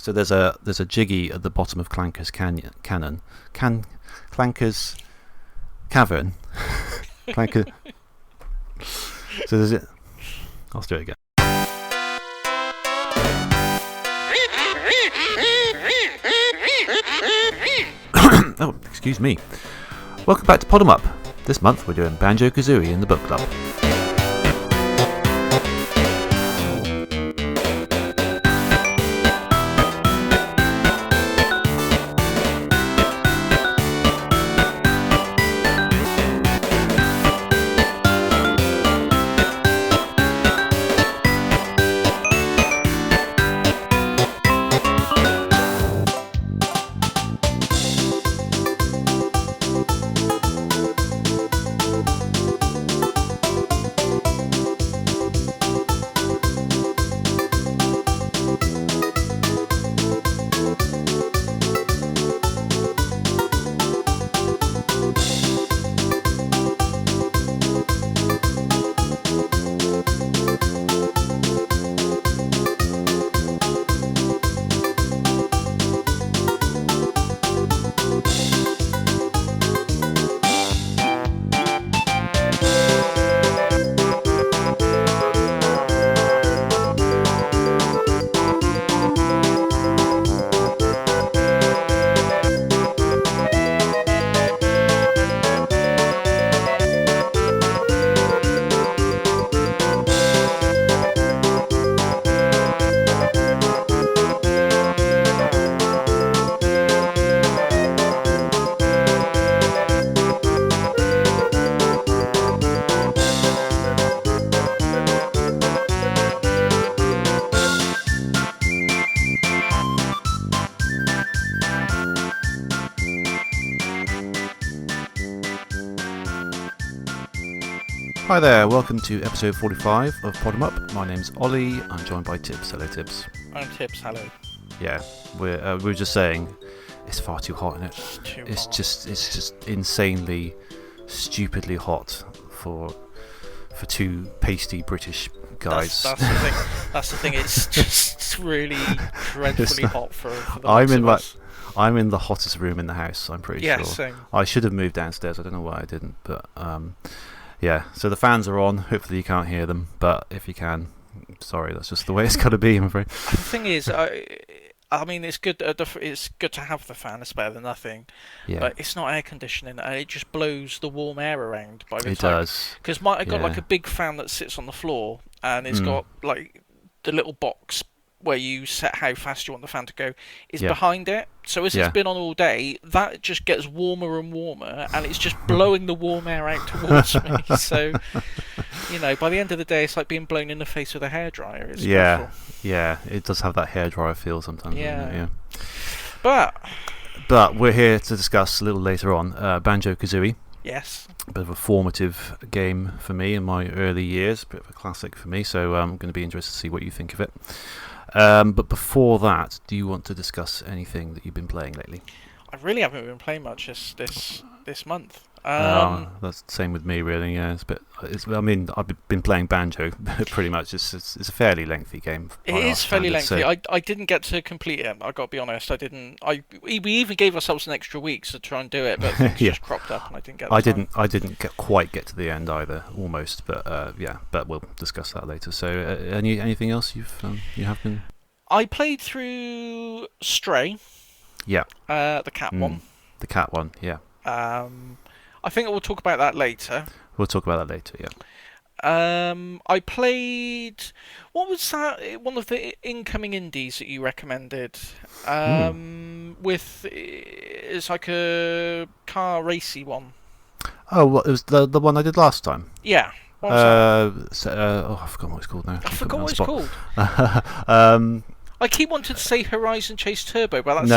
So there's a jiggy at the bottom of Clanker's Clanker's cavern. Clanker. So there's it. I'll do it again. Oh, excuse me. Welcome back to Podemup. This month we're doing Banjo-Kazooie in the book club. Hi there, welcome to episode 45 of Podemup. My name's Ollie, I'm joined by Tibbs. Hello Tibbs. I'm Tibbs, hello. Yeah, we were just saying, it's far too hot, isn't it? It's hot. It's just insanely, stupidly hot for two pasty British guys. That's the thing. That's the thing. It's just really dreadfully hot for the us. I'm in the hottest room in the house, I'm pretty sure. Same. I should have moved downstairs, I don't know why I didn't, but yeah, so the fans are on. Hopefully you can't hear them, but if you can, sorry, that's just the way it's got to be, I'm afraid. The thing is, I mean, it's good. It's good to have the fan. It's better than nothing. Yeah. But it's not air conditioning. It just blows the warm air around by the time. It does. Because I got like a big fan that sits on the floor, and it's got like the little box where you set how fast you want the fan to go is behind it. So as it's been on all day, that just gets warmer and warmer, and it's just blowing the warm air out towards me. So, you know, by the end of the day, it's like being blown in the face with a hairdryer. It's dreadful. Yeah, it does have that hairdryer feel sometimes. Yeah. But we're here to discuss a little later on Banjo-Kazooie. Yes. A bit of a formative game for me in my early years, a bit of a classic for me, so I'm going to be interested to see what you think of it. But before that, do you want to discuss anything that you've been playing lately? I really haven't been playing much this month. That's the same with me, really. Yeah, I mean, I've been playing Banjo pretty much. It's a fairly lengthy game. It is fairly lengthy. So. I didn't get to complete it. I got to be honest. I didn't. We even gave ourselves an extra week to try and do it, but things just cropped up, and I didn't get. I didn't quite get to the end either, almost. But but we'll discuss that later. So, anything else you have been? I played through Stray. Yeah. The cat one. The cat one. Yeah. I think we'll talk about that later. We'll talk about that later, yeah. I played... What was that? One of the incoming indies that you recommended. It's like a car racy one. Oh, well, it was the one I did last time? Yeah. What was that? I forgot what it's called now. I forgot what it's called. I keep wanting to say Horizon Chase Turbo, but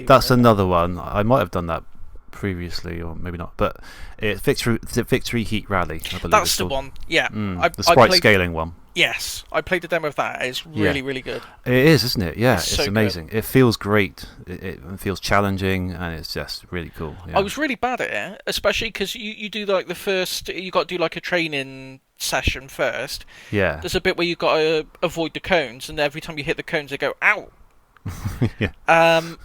that's another one. I might have done that previously, or maybe not. But Victory Heat Rally, I believe. That's the one. Yeah. The sprite scaling one. Yes, I played the demo of that. It's really, really good. It is, isn't it? Yeah, it's so amazing. Good. It feels great. It feels challenging, and it's just really cool. Yeah. I was really bad at it, especially because you do like the first. You got to do like a training session first. Yeah. There's a bit where you've got to avoid the cones, and every time you hit the cones, they go ow. Yeah.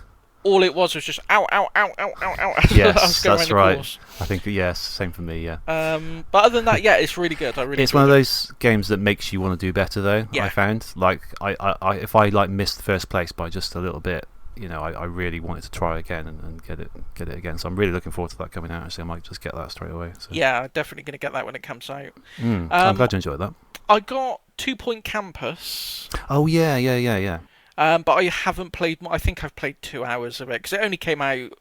All it was just ow, ow, ow, ow, ow, ow. Yes, that's right. I think, yes, same for me, yeah. But other than that, yeah, it's really good. It's one of those games that makes you want to do better, though, I found. Like, if I like missed first place by just a little bit, I really wanted to try again and get it again. So I'm really looking forward to that coming out. Actually, I might just get that straight away. So. Yeah, I'm definitely going to get that when it comes out. I'm glad you enjoyed that. I got 2 Point Campus. Oh, yeah. But I haven't played. I think I've played 2 hours of it because it only came out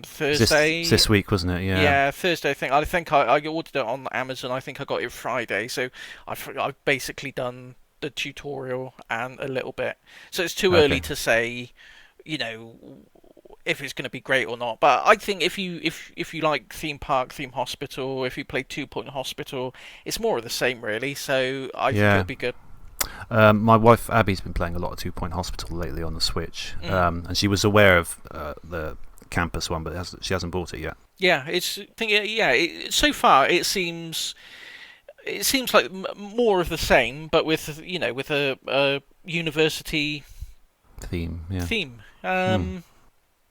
Thursday. This week, wasn't it? Yeah. Yeah, Thursday. I think I ordered it on Amazon. I think I got it Friday. So I've basically done the tutorial and a little bit. So it's too early to say, if it's going to be great or not. But I think if you like theme park, theme hospital, if you play 2 Point Hospital, it's more of the same really. So I think it'll be good. My wife Abby's been playing a lot of 2 Point Hospital lately on the Switch, and she was aware of the campus one, but she hasn't bought it yet. Yeah, so far it seems like more of the same, but with with a university theme.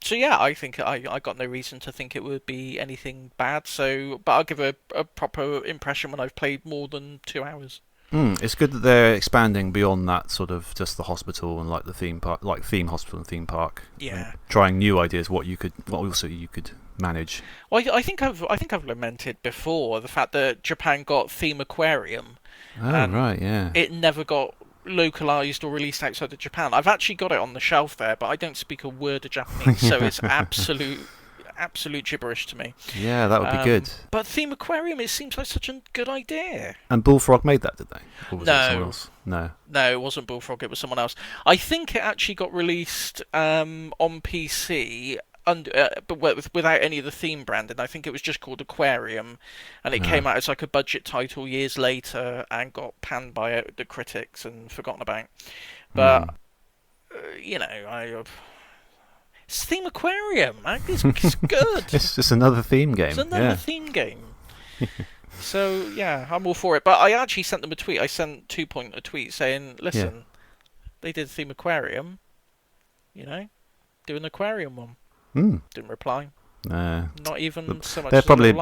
So yeah, I think I got no reason to think it would be anything bad. But I'll give a proper impression when I've played more than 2 hours. It's good that they're expanding beyond that sort of just the hospital and like the theme park, like theme hospital and theme park. Yeah. Trying new ideas, what you could manage. Well, I think I've lamented before the fact that Japan got theme aquarium. Oh right, yeah. It never got localized or released outside of Japan. I've actually got it on the shelf there, but I don't speak a word of Japanese, so it's absolute gibberish to me. Yeah, that would be good. But theme aquarium, it seems like such a good idea. And Bullfrog made that, did they? Or was it someone else? No, it wasn't Bullfrog. It was someone else. I think it actually got released on PC. But without any of the theme branding. I think it was just called Aquarium, and it came out as like a budget title years later and got panned by the critics and forgotten about. But it's Theme Aquarium. It's good. It's just another theme game. It's another theme game. So yeah, I'm all for it. But I actually sent them a tweet. I sent 2 Point a tweet saying, "Listen, they did Theme Aquarium. Do an aquarium one." Didn't reply. Not even so much. They're probably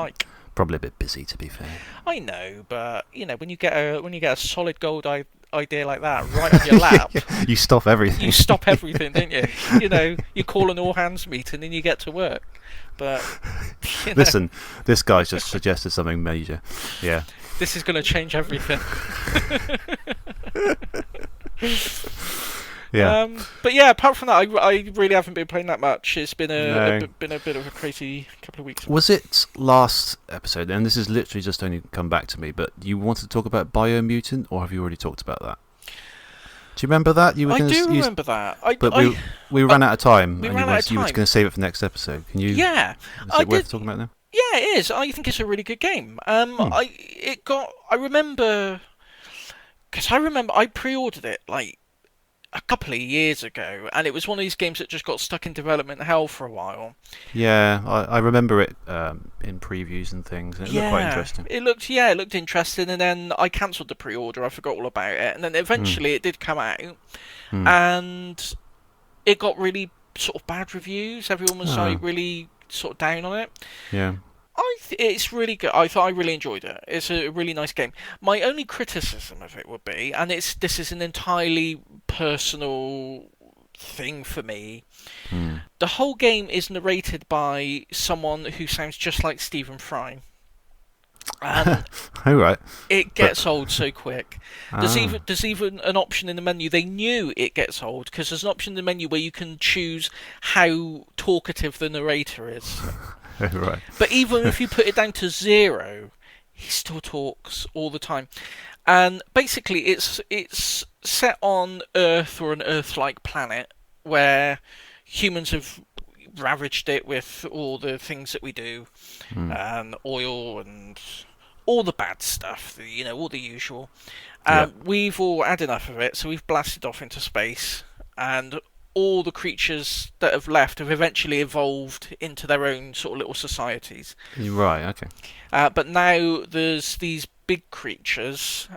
probably a bit busy, to be fair. I know, but when you get a solid gold idea like that right on your lap, you stop everything. You stop everything, don't you? You call an all hands meeting and you get to work. But listen, this guy's just suggested something major. Yeah. This is going to change everything. Yeah. But yeah, apart from that, I really haven't been playing that much. It's been a bit of a crazy couple of weeks. Was it last episode? And this has literally just only come back to me. But you wanted to talk about Biomutant, or have you already talked about that? Do you remember that? I do remember that. We ran out of time. You were going to save it for next episode. Can you? Yeah. Is it worth talking about now? Yeah, it is. I think it's a really good game. I remember I pre-ordered it like a couple of years ago, and it was one of these games that just got stuck in development hell for a while. Yeah, I remember it in previews and things, and it looked quite interesting. It looked interesting, and then I cancelled the pre-order. I forgot all about it, and then eventually it did come out, and it got really sort of bad reviews. Everyone was like really sort of down on it. Yeah. It's really good. I really enjoyed it. It's a really nice game. My only criticism of it would be, and this is an entirely personal thing for me, the whole game is narrated by someone who sounds just like Stephen Fry. And right. It gets old so quick. There's even an option in the menu. They knew it gets old because there's an option in the menu where you can choose how talkative the narrator is. Right. But even if you put it down to 0, he still talks all the time. And basically, it's set on Earth or an Earth-like planet where humans have ravaged it with all the things that we do, and oil and all the bad stuff, all the usual. We've all had enough of it, so we've blasted off into space, and all the creatures that have left have eventually evolved into their own sort of little societies. Right, okay. But now there's these big creatures.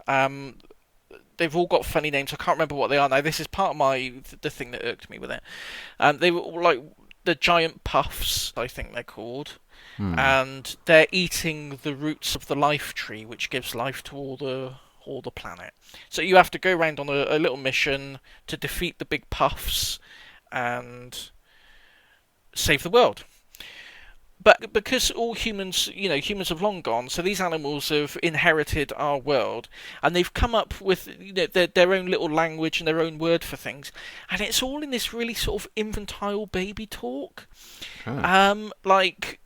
they've all got funny names. I can't remember what they are now. This is part of the thing that irked me with it. They were like the giant puffs, I think they're called, and they're eating the roots of the life tree, which gives life to all the planet. So you have to go around on a little mission to defeat the big puffs and save the world. But because all humans have long gone, so these animals have inherited our world, and they've come up with their own little language and their own word for things, and it's all in this really sort of infantile baby talk. Like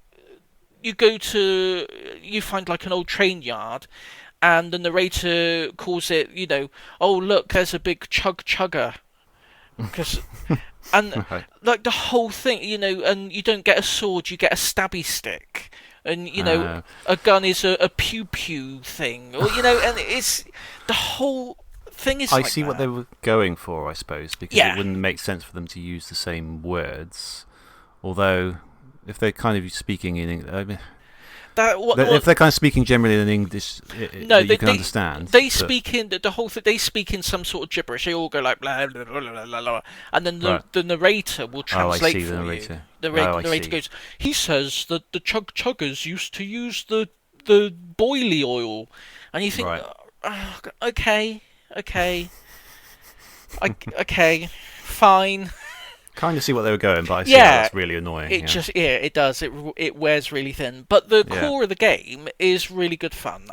you find like an old train yard, and the narrator calls it, oh look, there's a big chugger. And like the whole thing, and you don't get a sword, you get a stabby stick, and a gun is a pew pew thing, or and it's the whole thing is. I see what they were going for, I suppose, because it wouldn't make sense for them to use the same words, although if they're kind of speaking in. If they're kind of speaking generally in English, you can understand. They speak in the whole thing. They speak in some sort of gibberish. They all go like blah blah blah blah blah, blah. And then the narrator will translate for you. The narrator goes. He says that the chuggers used to use the boilie oil, and you think, okay, fine. Kind of see what they were going, but I see that's really annoying. It does. It wears really thin. But the core of the game is really good fun.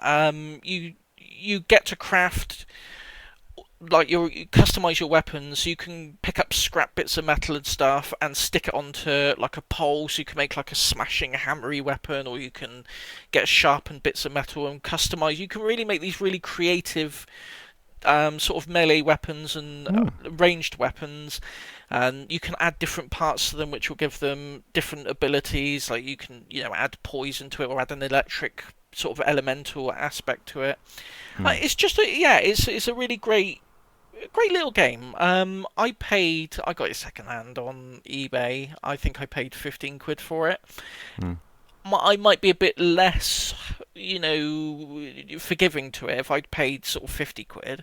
You get to craft, like you customize your weapons. You can pick up scrap bits of metal and stuff and stick it onto like a pole, so you can make like a smashing hammery weapon, or you can get sharpened bits of metal and customize. You can really make these really creative sort of melee weapons and ranged weapons. And you can add different parts to them, which will give them different abilities. Like you can, add poison to it, or add an electric sort of elemental aspect to it. It's just, it's a really great little game. I got it secondhand on eBay. I think I paid £15 for it. I might be a bit less, forgiving to it if I'd paid sort of £50.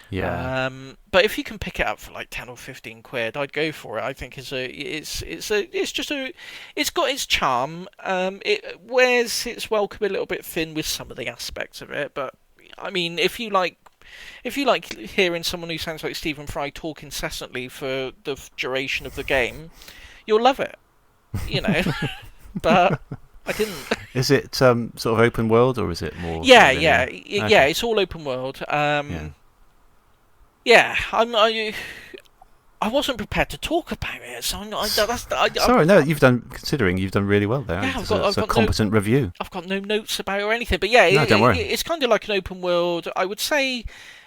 Yeah. But if you can pick it up for like £10 or £15, I'd go for it. I think it's got its charm. It wears its welcome a little bit thin with some of the aspects of it, but I mean, if you like hearing someone who sounds like Stephen Fry talk incessantly for the duration of the game, you'll love it. But I didn't. Is it sort of open world, or is it more? Yeah, it's all open world. I wasn't prepared to talk about it, so sorry, no, you've done really well there. Yeah, I've got a competent review. I've got no notes about it or anything, but don't worry. It's kind of like an open world. I would say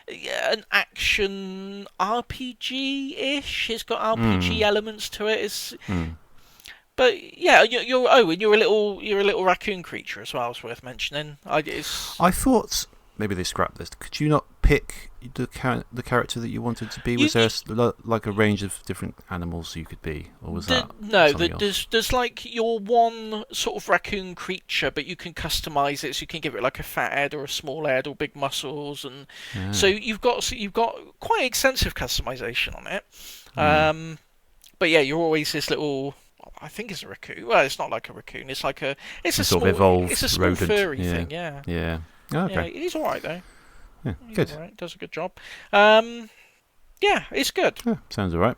an action RPG-ish. It's got RPG elements to it. But yeah, you're a little raccoon creature as well. It's worth mentioning. I thought maybe they scrapped this. Could you not pick the character that you wanted to be? Was there like a range of different animals you could be, or was that no? There's like your one sort of raccoon creature, but you can customize it. So you can give it like a fat head or a small head or big muscles, and so you've got quite extensive customization on it. But yeah, you're always this little. I think it's a raccoon. Well, it's not like a raccoon. It's like a sort of evolved it's a small rodent. furry thing. Yeah. Yeah. Oh, okay. Yeah, he's all right though. Yeah, good. All right. Does a good job. Yeah, it's good. Yeah, sounds all right.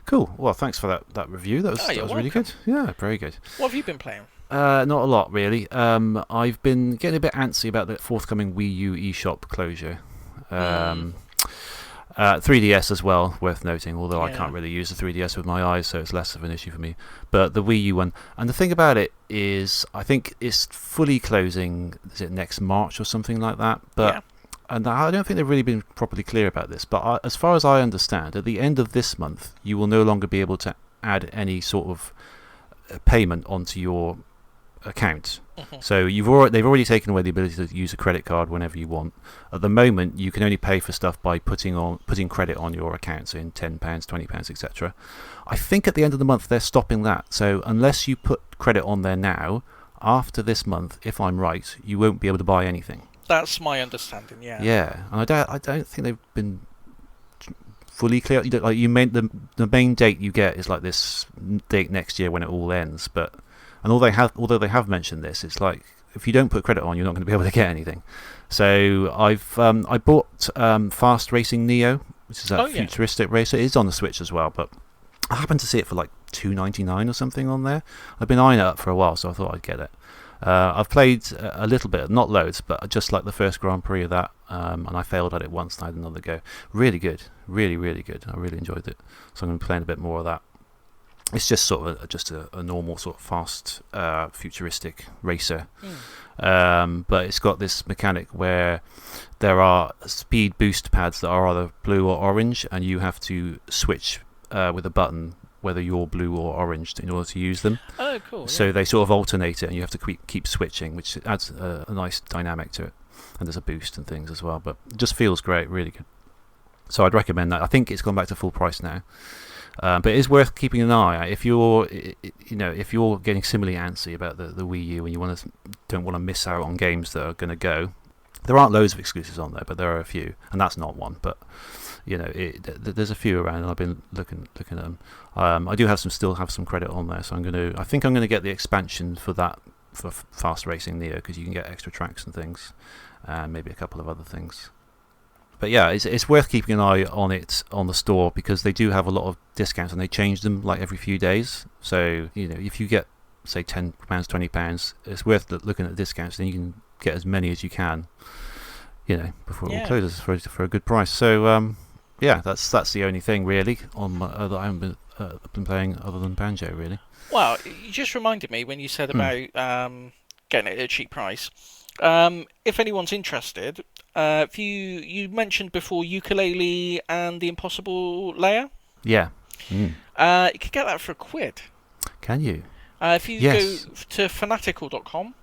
Cool. Well, thanks for that review. That was really good. Yeah, very good. What have you been playing? Not a lot really. I've been getting a bit antsy about the forthcoming Wii U eShop closure. 3DS as well, worth noting, although I can't really use the 3DS with my eyes, so it's less of an issue for me. But the Wii U one, and the thing about it is, I think it's fully closing, is it next March or something like that? But and I don't think they've really been properly clear about this, but as far as I understand, at the end of this month, you will no longer be able to add any sort of payment onto your account. So they've already taken away the ability to use a credit card whenever you want. At the moment, you can only pay for stuff by putting credit on your account, so in £10, £20, etc. I think at the end of the month they're stopping that. So unless you put credit on there now, after this month, if I'm right, you won't be able to buy anything. That's my understanding. Yeah. Yeah, and I don't think they've been fully clear. You made the main date you get is like this date next year when it all ends. And although they have mentioned this, it's like if you don't put credit on, you're not going to be able to get anything. So I bought Fast Racing Neo, which is a futuristic racer. It is on the Switch as well, but I happened to see it for like $2.99 or something on there. I've been eyeing it up for a while, so I thought I'd get it. I've played a little bit, not loads, but just like the first Grand Prix of that, and I failed at it once and I had another go. Really good, really, really good. I really enjoyed it, so I'm going to be playing a bit more of that. It's just sort of a normal sort of fast, futuristic racer, but it's got this mechanic where there are speed boost pads that are either blue or orange, and you have to switch with a button whether you're blue or orange in order to use them. Oh, cool. So they sort of alternate it, and you have to keep switching, which adds a nice dynamic to it. And there's a boost and things as well, but it just feels great, really good. So I'd recommend that. I think it's gone back to full price now. But it is worth keeping an eye on if you're getting similarly antsy about the Wii U and you don't want to miss out on games that are going to go. There aren't loads of exclusives on there, but there are a few, and that's not one. But there's a few around, and I've been looking at them. I do still have some credit on there, so I think I'm going to get the expansion for that for Fast Racing Neo, because you can get extra tracks and things, and maybe a couple of other things. But yeah, it's worth keeping an eye on it on the store, because they do have a lot of discounts and they change them like every few days. So if you get say £10, £20, it's worth looking at the discounts. Then you can get as many as you can, before it all closes for a good price. So yeah, that's the only thing really on that I haven't been playing other than Banjo really. Well, you just reminded me when you said about getting it at a cheap price. If anyone's interested, if you mentioned before Yooka-Laylee and the Impossible Layer. Yeah. You could get that for £1. Can you? If you go to fanatical.com.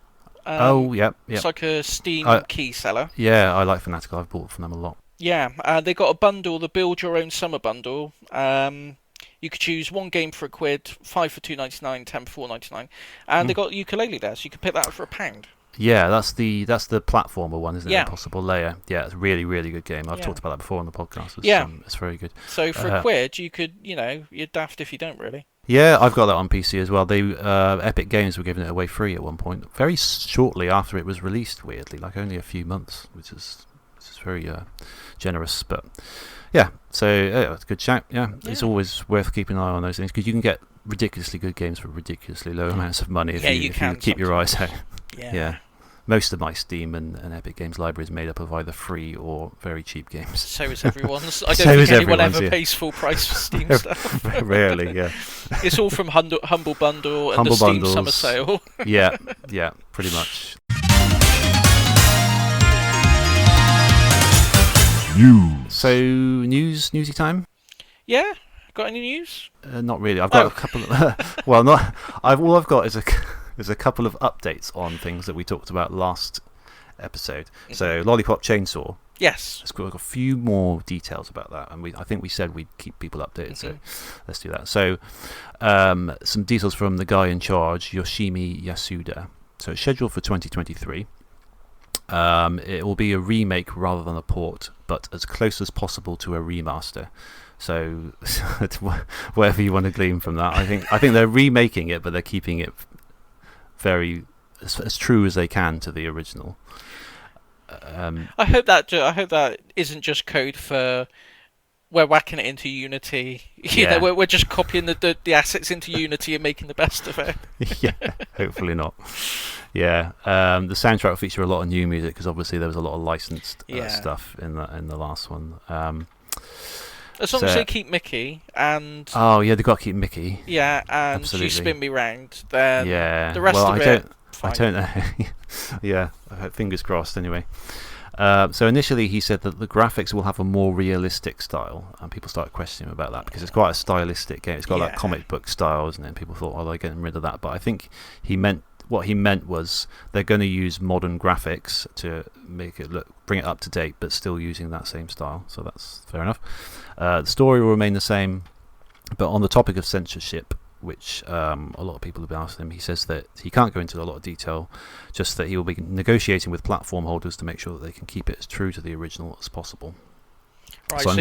Yep. It's like a Steam key seller. Yeah, I like Fanatical. I've bought from them a lot. Yeah, they got a bundle, the Build Your Own Summer bundle. You could choose one game for £1, 5 for £2.99, 10 for £4.99, and they got Yooka-Laylee there, so you could pick that up for £1. Yeah, that's the platformer one, isn't it? Impossible Layer. Yeah, it's a really, really good game. I've talked about that before on the podcast. It's very good. So for £1, you could, you're daft if you don't really. Yeah, I've got that on PC as well. They Epic Games were giving it away free at one point, very shortly after it was released. Weirdly, like only a few months, which is very generous. But yeah, so it's a good shout. Yeah, it's always worth keeping an eye on those things, because you can get ridiculously good games for ridiculously low amounts of money if you keep your eyes out. Yeah. Most of my Steam and Epic Games library is made up of either free or very cheap games. So is everyone's. I don't think anyone ever pays full price for Steam stuff. Rarely, yeah. It's all from Humble Bundle and the Steam Summer Sale. yeah, pretty much. News. So, newsy time? Yeah. Got any news? Not really. I've got a couple of... all I've got is a couple of updates on things that we talked about last episode. So, Lollipop Chainsaw. Yes. It's got a few more details about that, and I think we said we'd keep people updated, so let's do that. So, some details from the guy in charge, Yoshimi Yasuda. So, it's scheduled for 2023. It will be a remake rather than a port, but as close as possible to a remaster. So, whatever you want to glean from that, I think they're remaking it, but they're keeping it very as true as they can to the original. I hope that isn't just code for we're whacking it into Unity. We're just copying the assets into Unity and making the best of it. Yeah, hopefully not. Yeah, the soundtrack will feature a lot of new music, because obviously there was a lot of licensed stuff in the last one. As long as they keep Mickey and... Oh, yeah, they've got to keep Mickey. Yeah, and Absolutely. You Spin Me Round, then the rest of it... I don't know. Yeah, fingers crossed anyway. So initially he said that the graphics will have a more realistic style, and people started questioning about that, because it's quite a stylistic game. It's got that comic book style, isn't it? And people thought, oh, they're getting rid of that. But I think what he meant was they're going to use modern graphics to make it bring it up to date, but still using that same style. So that's fair enough. The story will remain the same, but on the topic of censorship, which a lot of people have been asking him. He says that he can't go into a lot of detail, just that he will be negotiating with platform holders to make sure that they can keep it as true to the original as possible. Right, so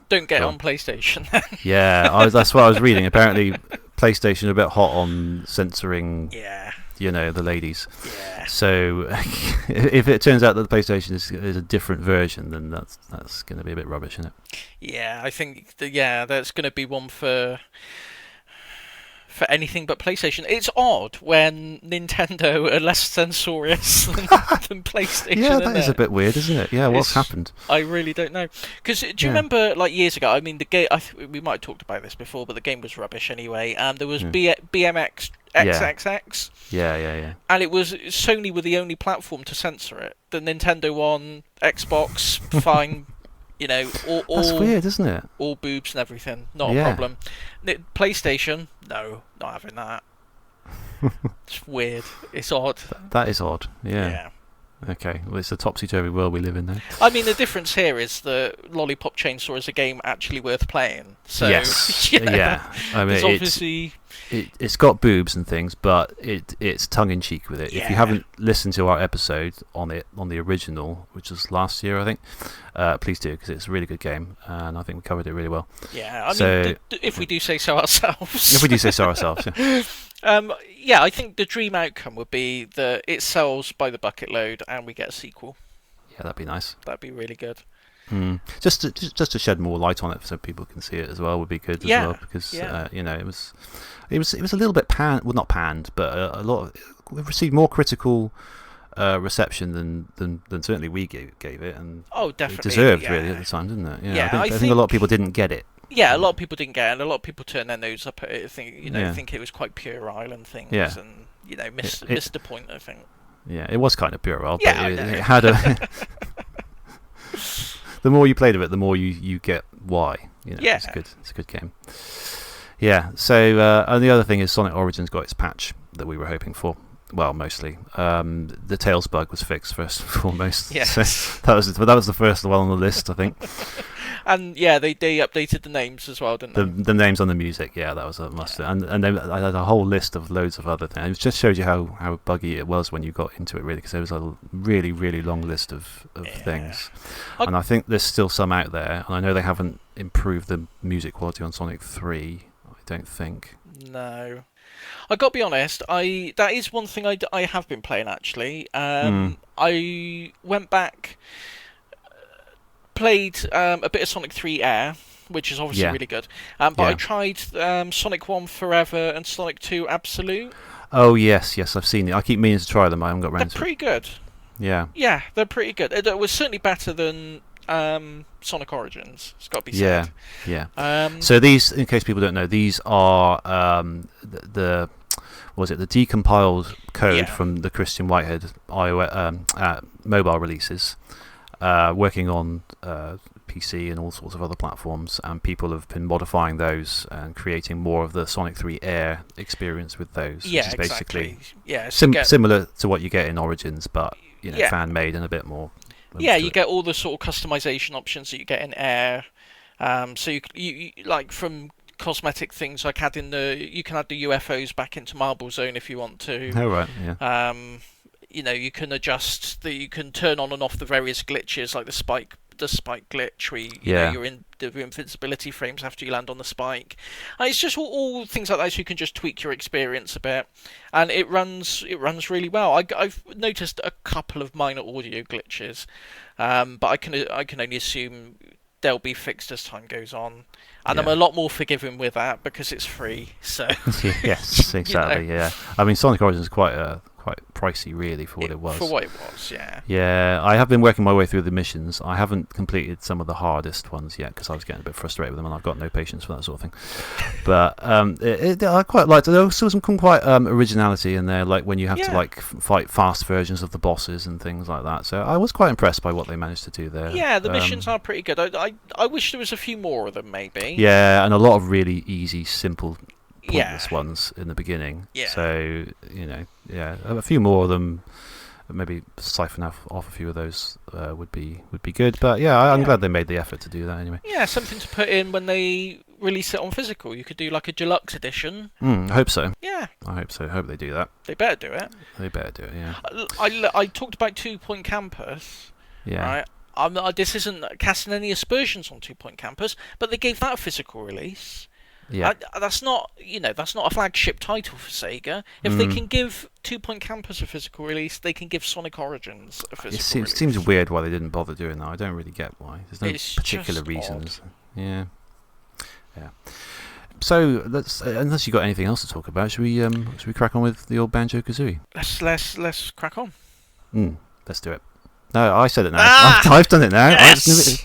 don't get on PlayStation then. Yeah, that's what I was reading. Apparently, PlayStation are a bit hot on censoring. Yeah. The ladies. Yeah. So if it turns out that the PlayStation is a different version, then that's going to be a bit rubbish, isn't it? Yeah, I think that's going to be one for anything but PlayStation. It's odd when Nintendo are less censorious than PlayStation. Yeah, that is a bit weird, isn't it? Yeah, what's happened? I really don't know. Because do you remember, like years ago? I mean, the game. We might have talked about this before, but the game was rubbish anyway. And there was BMX XXX. Yeah. And it was Sony were the only platform to censor it. The Nintendo one, Xbox, fine. All that's weird, isn't it? All boobs and everything, not a problem. PlayStation, no, not having that. It's weird. It's odd. That is odd. Yeah. Okay, well, it's a topsy-turvy world we live in now. I mean, the difference here is that Lollipop Chainsaw is a game actually worth playing. So, yes. Yeah. I mean, obviously... It's got boobs and things, but it's tongue-in-cheek with it. Yeah. If you haven't listened to our episode on the original, which was last year, I think, please do, because it's a really good game, and I think we covered it really well. Yeah, I mean, if we do say so ourselves. If we do say so ourselves, yeah. I think the dream outcome would be that it sells by the bucket load and we get a sequel. Yeah, that'd be nice. That'd be really good. Just to shed more light on it so people can see it as well would be good as well, because it was a little bit not panned, but a lot of it received more critical reception than certainly we gave it, and definitely it deserved really at the time, didn't it? Yeah, I think a lot of people didn't get it. Yeah, a lot of people didn't get it, and a lot of people turned their nose up at it. Think it was quite puerile and things, and missed the point. I think. Yeah, it was kind of puerile, but it had a. The more you played of it, the more you get why. It's good. It's a good game. Yeah. So and the other thing is Sonic Origins got its patch that we were hoping for. Well, mostly. The Tails bug was fixed first and foremost. Yes. So that was the first one on the list, I think. And they updated the names as well, didn't they? The names on the music, that was a must. Yeah. And they had a whole list of loads of other things. It just showed you how buggy it was when you got into it, really, because there was a really, really long list of things. And I think there's still some out there, and I know they haven't improved the music quality on Sonic 3, I don't think. No. I got to be honest, that is one thing I have been playing, actually. I went back... played a bit of Sonic 3 Air, which is obviously really good. But I tried Sonic 1 Forever and Sonic 2 Absolute. Oh, yes, I've seen it. I keep meaning to try them. I haven't got around to it. They're pretty good. Yeah. Yeah, they're pretty good. It was certainly better than Sonic Origins. It's got to be said. Yeah. So these, in case people don't know, these are the decompiled code from the Christian Whitehead mobile releases. Working on PC and all sorts of other platforms, and people have been modifying those and creating more of the Sonic 3 Air experience with those, which is basically similar to what you get in Origins, but fan made and a bit more. Yeah, you get all the sort of customization options that you get in Air. So you like from cosmetic things like you can add the UFOs back into Marble Zone if you want to. Oh right, yeah. You can adjust you can turn on and off the various glitches, like the spike glitch where you're in the invincibility frames after you land on the spike. And it's just all things like that, so you can just tweak your experience a bit, and it runs really well. I've noticed a couple of minor audio glitches, but I can only assume they'll be fixed as time goes on. And I'm a lot more forgiving with that because it's free. So yes, exactly. Yeah, I mean Sonic Origins is quite pricey, really, for what it was. For what it was, yeah. Yeah, I have been working my way through the missions. I haven't completed some of the hardest ones yet because I was getting a bit frustrated with them, and I've got no patience for that sort of thing. But I quite liked it. There was some quite originality in there, like when you have to fight fast versions of the bosses and things like that. So I was quite impressed by what they managed to do there. Yeah, the missions are pretty good. I wish there was a few more of them, maybe. Yeah, and a lot of really easy, simple, pointless ones in the beginning. Yeah. So a few more of them, maybe siphon off a few of those would be good. But I'm glad they made the effort to do that anyway. Yeah, something to put in when they release it on physical. You could do like a deluxe edition. I hope so. Yeah. I hope so. I hope they do that. They better do it. They better do it, yeah. I talked about 2 Point Campus. Yeah. Right? This isn't casting any aspersions on 2 Point Campus, but they gave that a physical release. Yeah. That's not a flagship title for Sega. If they can give 2 Point Campus a physical release, they can give Sonic Origins a physical release. It seems weird why they didn't bother doing that. I don't really get why. There's no particular reasons. Odd. Yeah. So unless you got anything else to talk about, should we crack on with the old Banjo-Kazooie? Let's crack on. Let's do it. No, I said it now. I've done it now. Yes!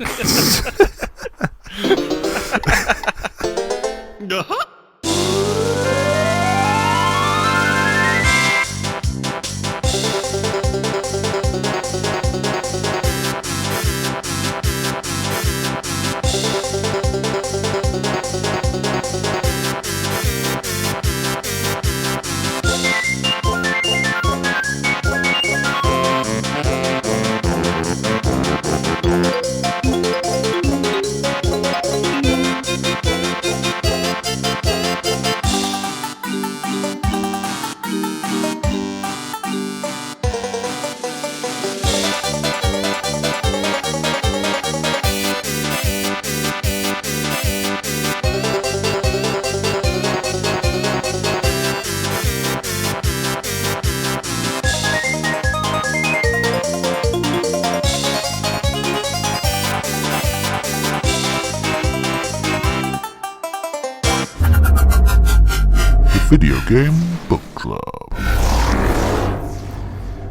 Video Game Book Club.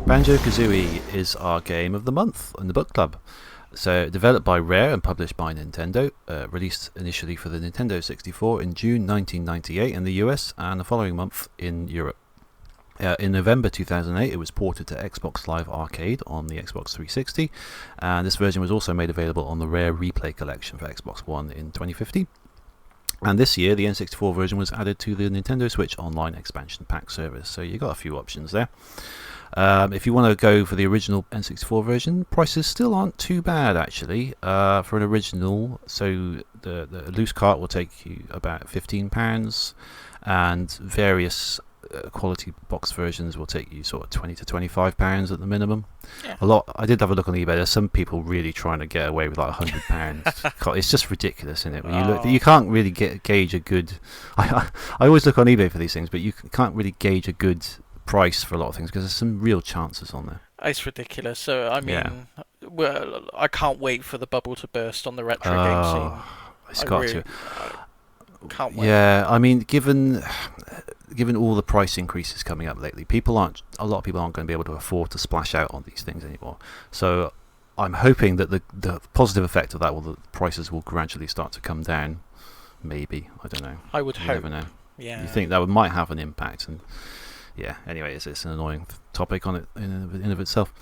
Banjo-Kazooie is our game of the month in the book club. So, developed by Rare and published by Nintendo, released initially for the Nintendo 64 in June 1998 in the US and the following month in Europe. In November 2008, it was ported to Xbox Live Arcade on the Xbox 360, and this version was also made available on the Rare Replay Collection for Xbox One in 2015. And this year, the N64 version was added to the Nintendo Switch Online Expansion Pack service, so you got a few options there. If you want to go for the original N64 version, prices still aren't too bad actually for an original. So the loose cart will take you about £15, and various quality box versions will take you sort of £20 to £25 at the minimum. Yeah. I did have a look on eBay. There's some people really trying to get away with like £100. It's just ridiculous, isn't it? When you look, you can't really gauge a good. I always look on eBay for these things, but you can't really gauge a good price for a lot of things because there's some real chances on there. It's ridiculous. So I mean, I can't wait for the bubble to burst on the retro game scene. It's got to. Can't wait. Yeah, I mean, given all the price increases coming up lately, a lot of people aren't going to be able to afford to splash out on these things anymore. So I'm hoping that the positive effect of that will the prices will gradually start to come down. Maybe, I don't know. I would hope. Never know. Yeah. You think that might have an impact, and yeah. Anyway, it's an annoying topic on it in of itself.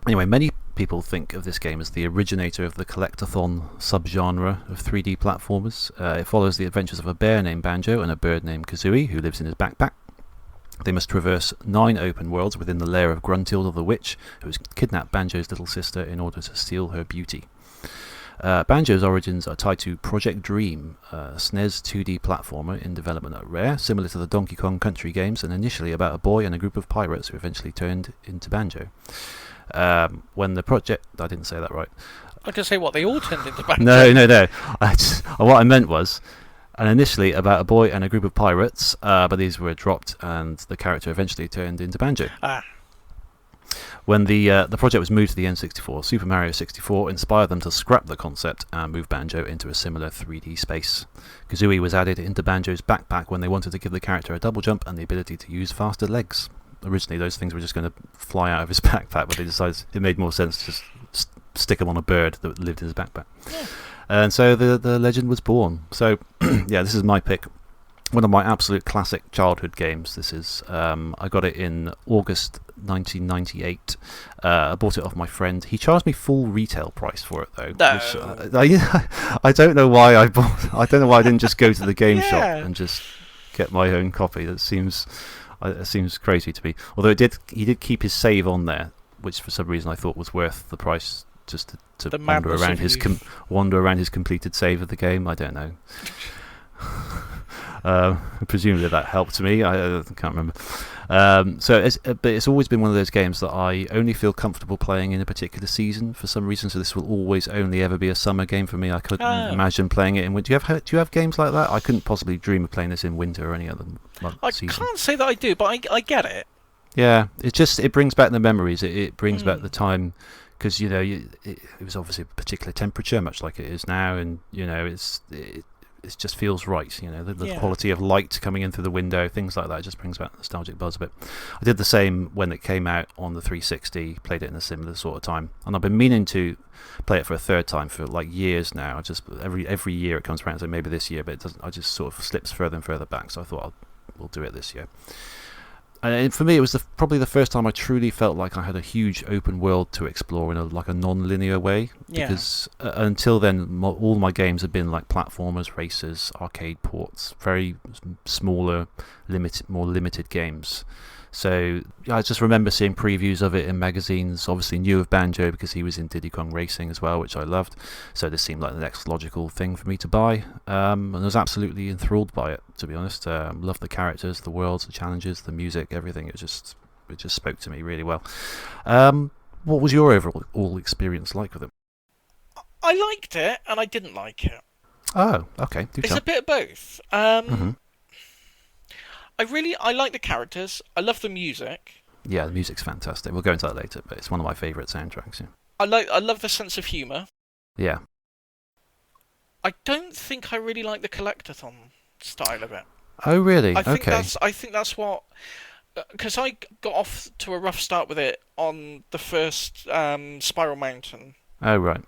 Anyway, many people think of this game as the originator of the collect-a-thon subgenre of 3D platformers. It follows the adventures of a bear named Banjo and a bird named Kazooie who lives in his backpack. They must traverse 9 open worlds within the lair of Gruntilda the Witch, who has kidnapped Banjo's little sister in order to steal her beauty. Banjo's origins are tied to Project Dream, a SNES 2D platformer in development at Rare, similar to the Donkey Kong Country games, and initially about a boy and a group of pirates who eventually turned into Banjo. When the project... I didn't say that right. I can say what, they all turned into Banjo? No. What I meant was, and initially about a boy and a group of pirates, but these were dropped and the character eventually turned into Banjo. When the project was moved to the N64, Super Mario 64 inspired them to scrap the concept and move Banjo into a similar 3D space. Kazooie was added into Banjo's backpack when they wanted to give the character a double jump and the ability to use faster legs. Originally, those things were just going to fly out of his backpack, but they decided it made more sense to just stick him on a bird that lived in his backpack. Yeah. And so the legend was born. So, yeah, this is my pick. One of my absolute classic childhood games. This is I got it in August 1998. I bought it off my friend. He charged me full retail price for it though. No. Which, I don't know why I bought. I don't know why I didn't just go to the game shop and just get my own copy. That seems crazy to me. Although he did keep his save on there, which for some reason I thought was worth the price, just to wander around his completed save of the game. I don't know. Presumably that helped me. I can't remember. But it's always been one of those games that I only feel comfortable playing in a particular season for some reason. So this will always only ever be a summer game for me. I couldn't imagine playing it in winter. Do you have games like that? I couldn't possibly dream of playing this in winter or any other season. I can't say that I do, but I get it. Yeah, it brings back the memories. It brings back the time. Because it was obviously a particular temperature, much like it is now, and it just feels right. The quality of light coming in through the window, things like that, just brings back the nostalgic buzz a bit. I did the same when it came out on the 360. Played it in a similar sort of time, and I've been meaning to play it for a third time for like years now. I just every year it comes around, so maybe this year, but it doesn't. I just sort of slips further and further back. So I thought we'll do it this year. And for me, it was probably the first time I truly felt like I had a huge open world to explore in a non-linear way. Because until then, all my games have been like platformers, racers, arcade ports, very smaller, more limited games. So I just remember seeing previews of it in magazines. Obviously knew of Banjo because he was in Diddy Kong Racing as well, which I loved. So this seemed like the next logical thing for me to buy. And I was absolutely enthralled by it, to be honest. Loved the characters, the worlds, the challenges, the music, everything. It just spoke to me really well. What was your overall experience like with it? I liked it and I didn't like it. Oh, okay. It's a bit of both. I like the characters. I love the music. Yeah, the music's fantastic. We'll go into that later, but it's one of my favourite soundtracks. Yeah. I love the sense of humour. Yeah. I don't think I really like the collect-a-thon style of it. Oh, really? I think that's what... Because I got off to a rough start with it on the first Spiral Mountain. Oh, right.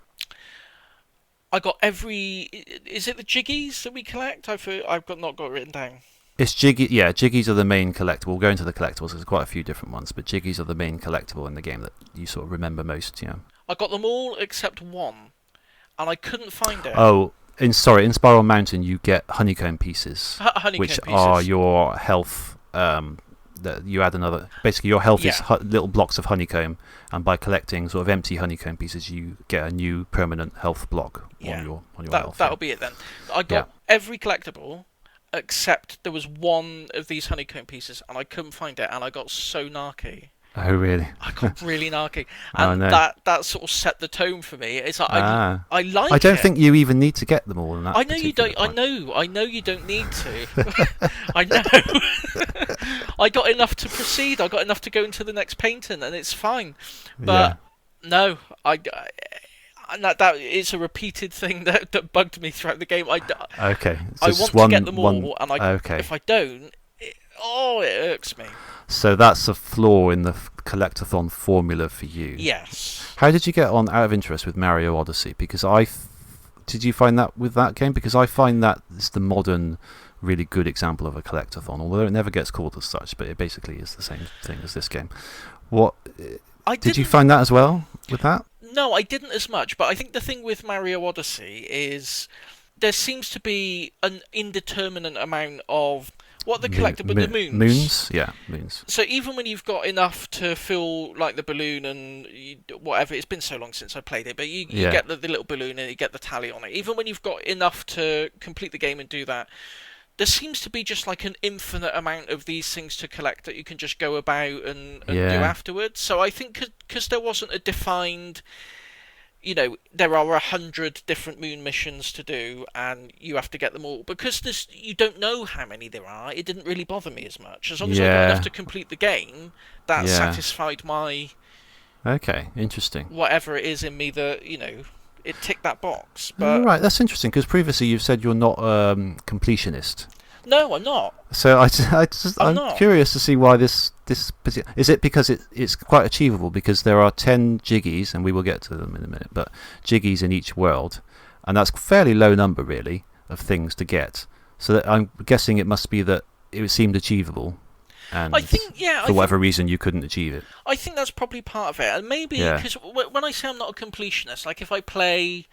I got every... Is it the jiggies that we collect? I've not got it written down. It's jiggy. Yeah, jiggies are the main collectible. We'll go into the collectibles. There's quite a few different ones, but jiggies are the main collectible in the game that you sort of remember most. Yeah. I got them all except one, and I couldn't find it. Oh, in Spiral Mountain, you get honeycomb pieces, are your health. That you add another. Basically, your health is little blocks of honeycomb, and by collecting sort of empty honeycomb pieces, you get a new permanent health block on your health. That'll be it then. I got every collectible. Except there was one of these honeycomb pieces, and I couldn't find it, and I got so narky. Oh, really? I got really narky, and that sort of set the tone for me. It's like I like. I don't think you even need to get them all. In that I know you don't. Point. I know you don't need to. I know. I got enough to proceed. I got enough to go into the next painting, and it's fine. But no, and that it's a repeated thing that bugged me throughout the game. I want to get them all, and if I don't, it irks me. So that's a flaw in the collect-a-thon formula for you. Yes. How did you get on, out of interest, with Mario Odyssey? Because did you find that with that game? Because I find that it's the modern, really good example of a collect-a-thon, although it never gets called as such, but it basically is the same thing as this game. Did you find that as well with that? No, I didn't as much, but I think the thing with Mario Odyssey is there seems to be an indeterminate amount of what the collectible the moons. Moons, yeah, moons. So even when you've got enough to fill like the balloon and whatever, it's been so long since I played it, but you get the little balloon and you get the tally on it. Even when you've got enough to complete the game and do that, there seems to be just like an infinite amount of these things to collect that you can just go about and do afterwards. So I think because there wasn't a defined, there are 100 different moon missions to do and you have to get them all. Because you don't know how many there are, it didn't really bother me as much. As long as I got enough to complete the game, that satisfied my... Okay, interesting. Whatever it is in me that, it ticked that box. But right, that's interesting, because previously you've said you're not completionist. No, I'm not. So I'm curious to see why this is it because it's quite achievable, because there are 10 jiggies, and we will get to them in a minute, but jiggies in each world, and that's a fairly low number really of things to get. So that I'm guessing it must be that it seemed achievable. And I think, for whatever reason, you couldn't achieve it. I think that's probably part of it. And maybe, because when I say I'm not a completionist, like if I play,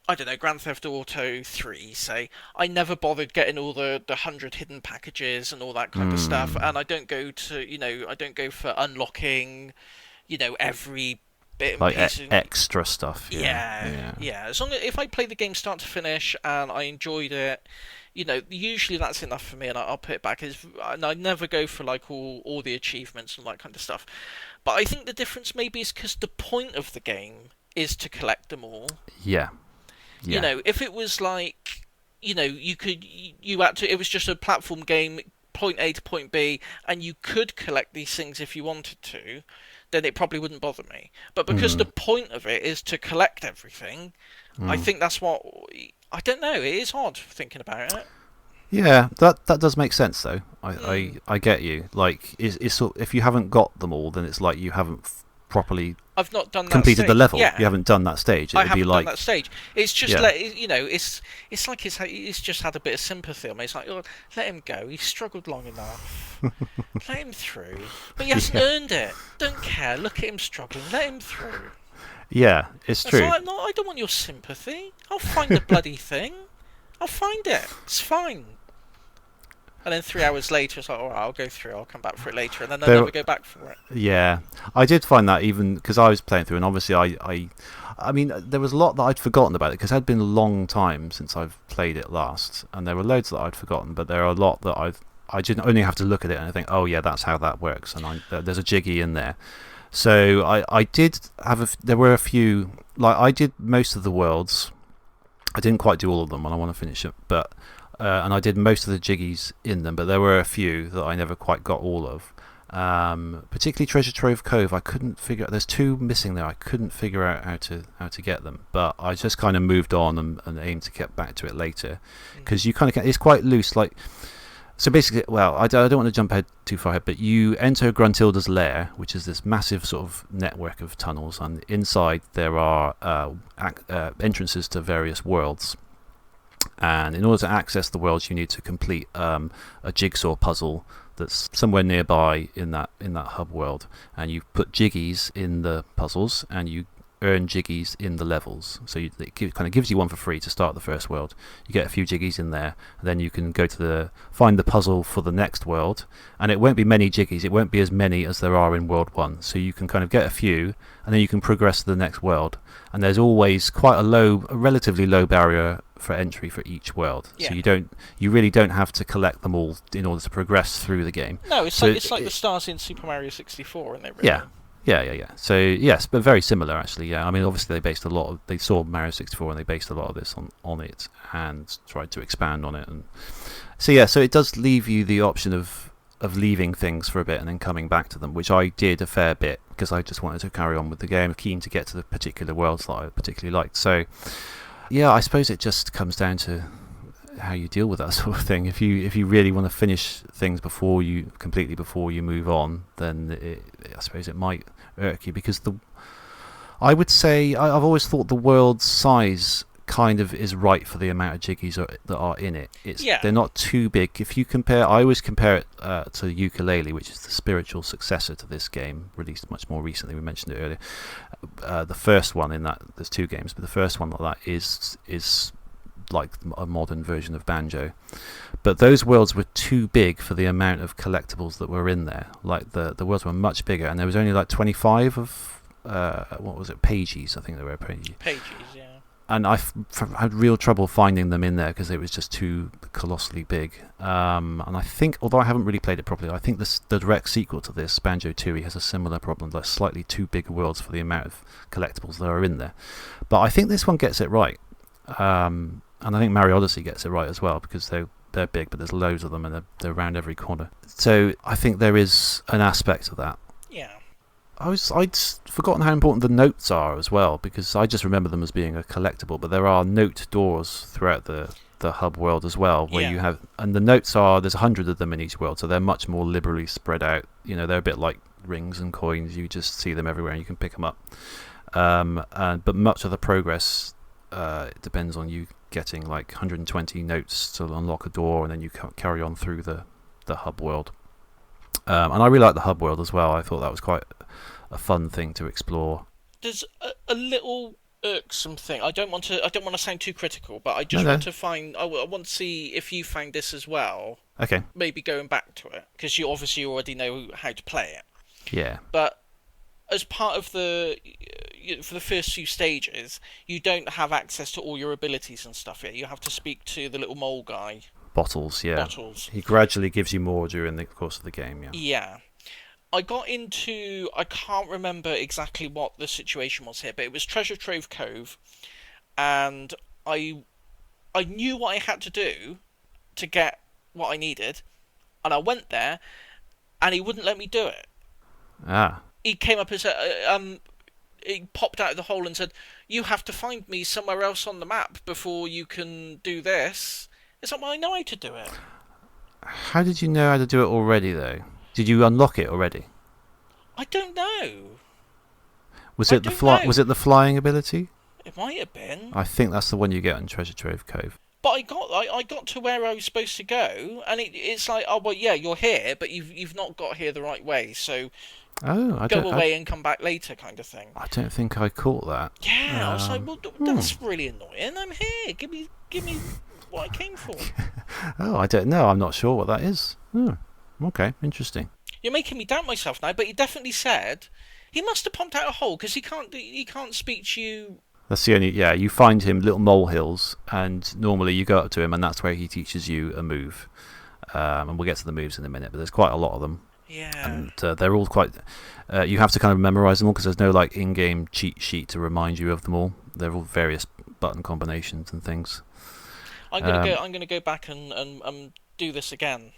I don't know, Grand Theft Auto 3, say, I never bothered getting all the 100 hidden packages and all that kind of stuff. And I don't go for unlocking, every bit like extra stuff. Yeah. As long as if I play the game start to finish and I enjoyed it, usually that's enough for me, and I'll put it back. And I never go for like all the achievements and that kind of stuff. But I think the difference maybe is because the point of the game is to collect them all. Yeah. If it was like, you had to. It was just a platform game, point A to point B, and you could collect these things if you wanted to, then it probably wouldn't bother me. But because the point of it is to collect everything, I think that's what... I don't know, it is odd thinking about it. Yeah, that does make sense, though. I get you. Like, it's if you haven't got them all, then it's like you haven't properly... I've not done that completed stage. the level. Yeah. You haven't done that stage. I haven't done that stage. It's just it's like it's just had a bit of sympathy on me. It's like, oh, let him go. He's struggled long enough. Let him through. But he hasn't earned it. Don't care. Look at him struggling. Let him through. Yeah, it's true. Like, no, I don't want your sympathy. I'll find the bloody thing. I'll find it. It's fine. And then 3 hours later, it's like, all right, I'll go through. I'll come back for it later, and then I'll never go back for it. Yeah, I did find that even because I was playing through, and obviously I mean, there was a lot that I'd forgotten about it because it had been a long time since I've played it last, and there were loads that I'd forgotten, but there are a lot that I didn't only have to look at it and I think, oh yeah, that's how that works, and there's a jiggy in there. So I did have there were a few, like I did most of the worlds. I didn't quite do all of them, and I want to finish it, but. And I did most of the jiggies in them, but there were a few that I never quite got all of. Particularly Treasure Trove Cove, I couldn't figure out. There's 2 missing there. I couldn't figure out how to get them, but I just kind of moved on and aimed to get back to it later, because you kind of it's quite loose. Like, so basically, well, I don't want to jump ahead too far ahead, but you enter Gruntilda's lair, which is this massive sort of network of tunnels, and inside there are entrances to various worlds. And in order to access the worlds, you need to complete a jigsaw puzzle that's somewhere nearby in that hub world. And you put jiggies in the puzzles, and you earn jiggies in the levels. So it kind of gives you one for free to start the first world. You get a few jiggies in there, and then you can go to find the puzzle for the next world. And it won't be many jiggies. It won't be as many as there are in World 1. So you can kind of get a few, and then you can progress to the next world. And there's always quite a relatively low barrier for entry for each world. Yeah. So you really don't have to collect them all in order to progress through the game. No, it's like the stars in Super Mario 64, isn't it? Really? Yeah. So yes, but very similar actually. Yeah, I mean obviously they saw Mario 64 and they based a lot of this on it and tried to expand on it. And so yeah, so it does leave you the option of leaving things for a bit and then coming back to them, which I did a fair bit because I just wanted to carry on with the game, keen to get to the particular worlds that I particularly liked. So yeah, I suppose it just comes down to how you deal with that sort of thing. If you really want to finish things before you move on, then I suppose it might irk you, because I would say I've always thought the world's size kind of is right for the amount of jiggies that are in it. They're not too big. If you compare, I always compare it to Yooka-Laylee, which is the spiritual successor to this game, released much more recently. We mentioned it earlier. The first one in that, there's 2 games, but the first one like that is like a modern version of Banjo. But those worlds were too big for the amount of collectibles that were in there. Like the worlds were much bigger, and there was only like 25 of what was it, pages? I think there were pages. Pages, yeah. And I had real trouble finding them in there because it was just too colossally big. And I think, although I haven't really played it properly, I think the direct sequel to this, Banjo-Tooie, has a similar problem, like slightly too big worlds for the amount of collectibles that are in there. But I think this one gets it right. And I think Mario Odyssey gets it right as well, because they're big, but there's loads of them and they're around every corner. So I think there is an aspect of that. Yeah. I'd forgotten how important the notes are as well, because I just remember them as being a collectible, but there are note doors throughout the hub world as well, where you have, and the notes there's 100 of them in each world, so they're much more liberally spread out. They're a bit like rings and coins. You just see them everywhere and you can pick them up. But much of the progress it depends on you getting like 120 notes to unlock a door, and then you carry on through the hub world. And I really like the hub world as well. I thought that was quite a fun thing to explore. There's a little irksome thing. I don't want to sound too critical, but I just want to find. I want to see if you find this as well. Okay. Maybe going back to it, because you obviously already know how to play it. Yeah. But as part of for the first few stages, you don't have access to all your abilities and stuff yet. You have to speak to the little mole guy. Bottles, yeah. Bottles. He gradually gives you more during the course of the game, yeah. Yeah. I can't remember exactly what the situation was here, but it was Treasure Trove Cove, and I knew what I had to do to get what I needed, and I went there, and he wouldn't let me do it. Ah. He came up and said, he popped out of the hole and said, "You have to find me somewhere else on the map before you can do this." It's like, well, I know how to do it. How did you know how to do it already, though? Did you unlock it already? I don't know. Was it the flying ability? It might have been. I think that's the one you get in Treasure Trove Cove. But I got to where I was supposed to go, and it's like, oh well, yeah, you're here, but you've not got here the right way, so go away and come back later, kind of thing. I don't think I caught that. Yeah, I was like, well, that's really annoying. I'm here. Give me what I came for. Oh, I don't know. I'm not sure what that is. Oh, okay, interesting. You're making me doubt myself now, but he definitely said he must have pumped out a hole because he can't speak to you. That's the only, yeah, you find him little molehills, and normally you go up to him, and that's where he teaches you a move. And we'll get to the moves in a minute, but there's quite a lot of them. Yeah. And they're all quite. You have to kind of memorize them all because there's no like in-game cheat sheet to remind you of them all. They're all various button combinations and things. I'm gonna go back and do this again.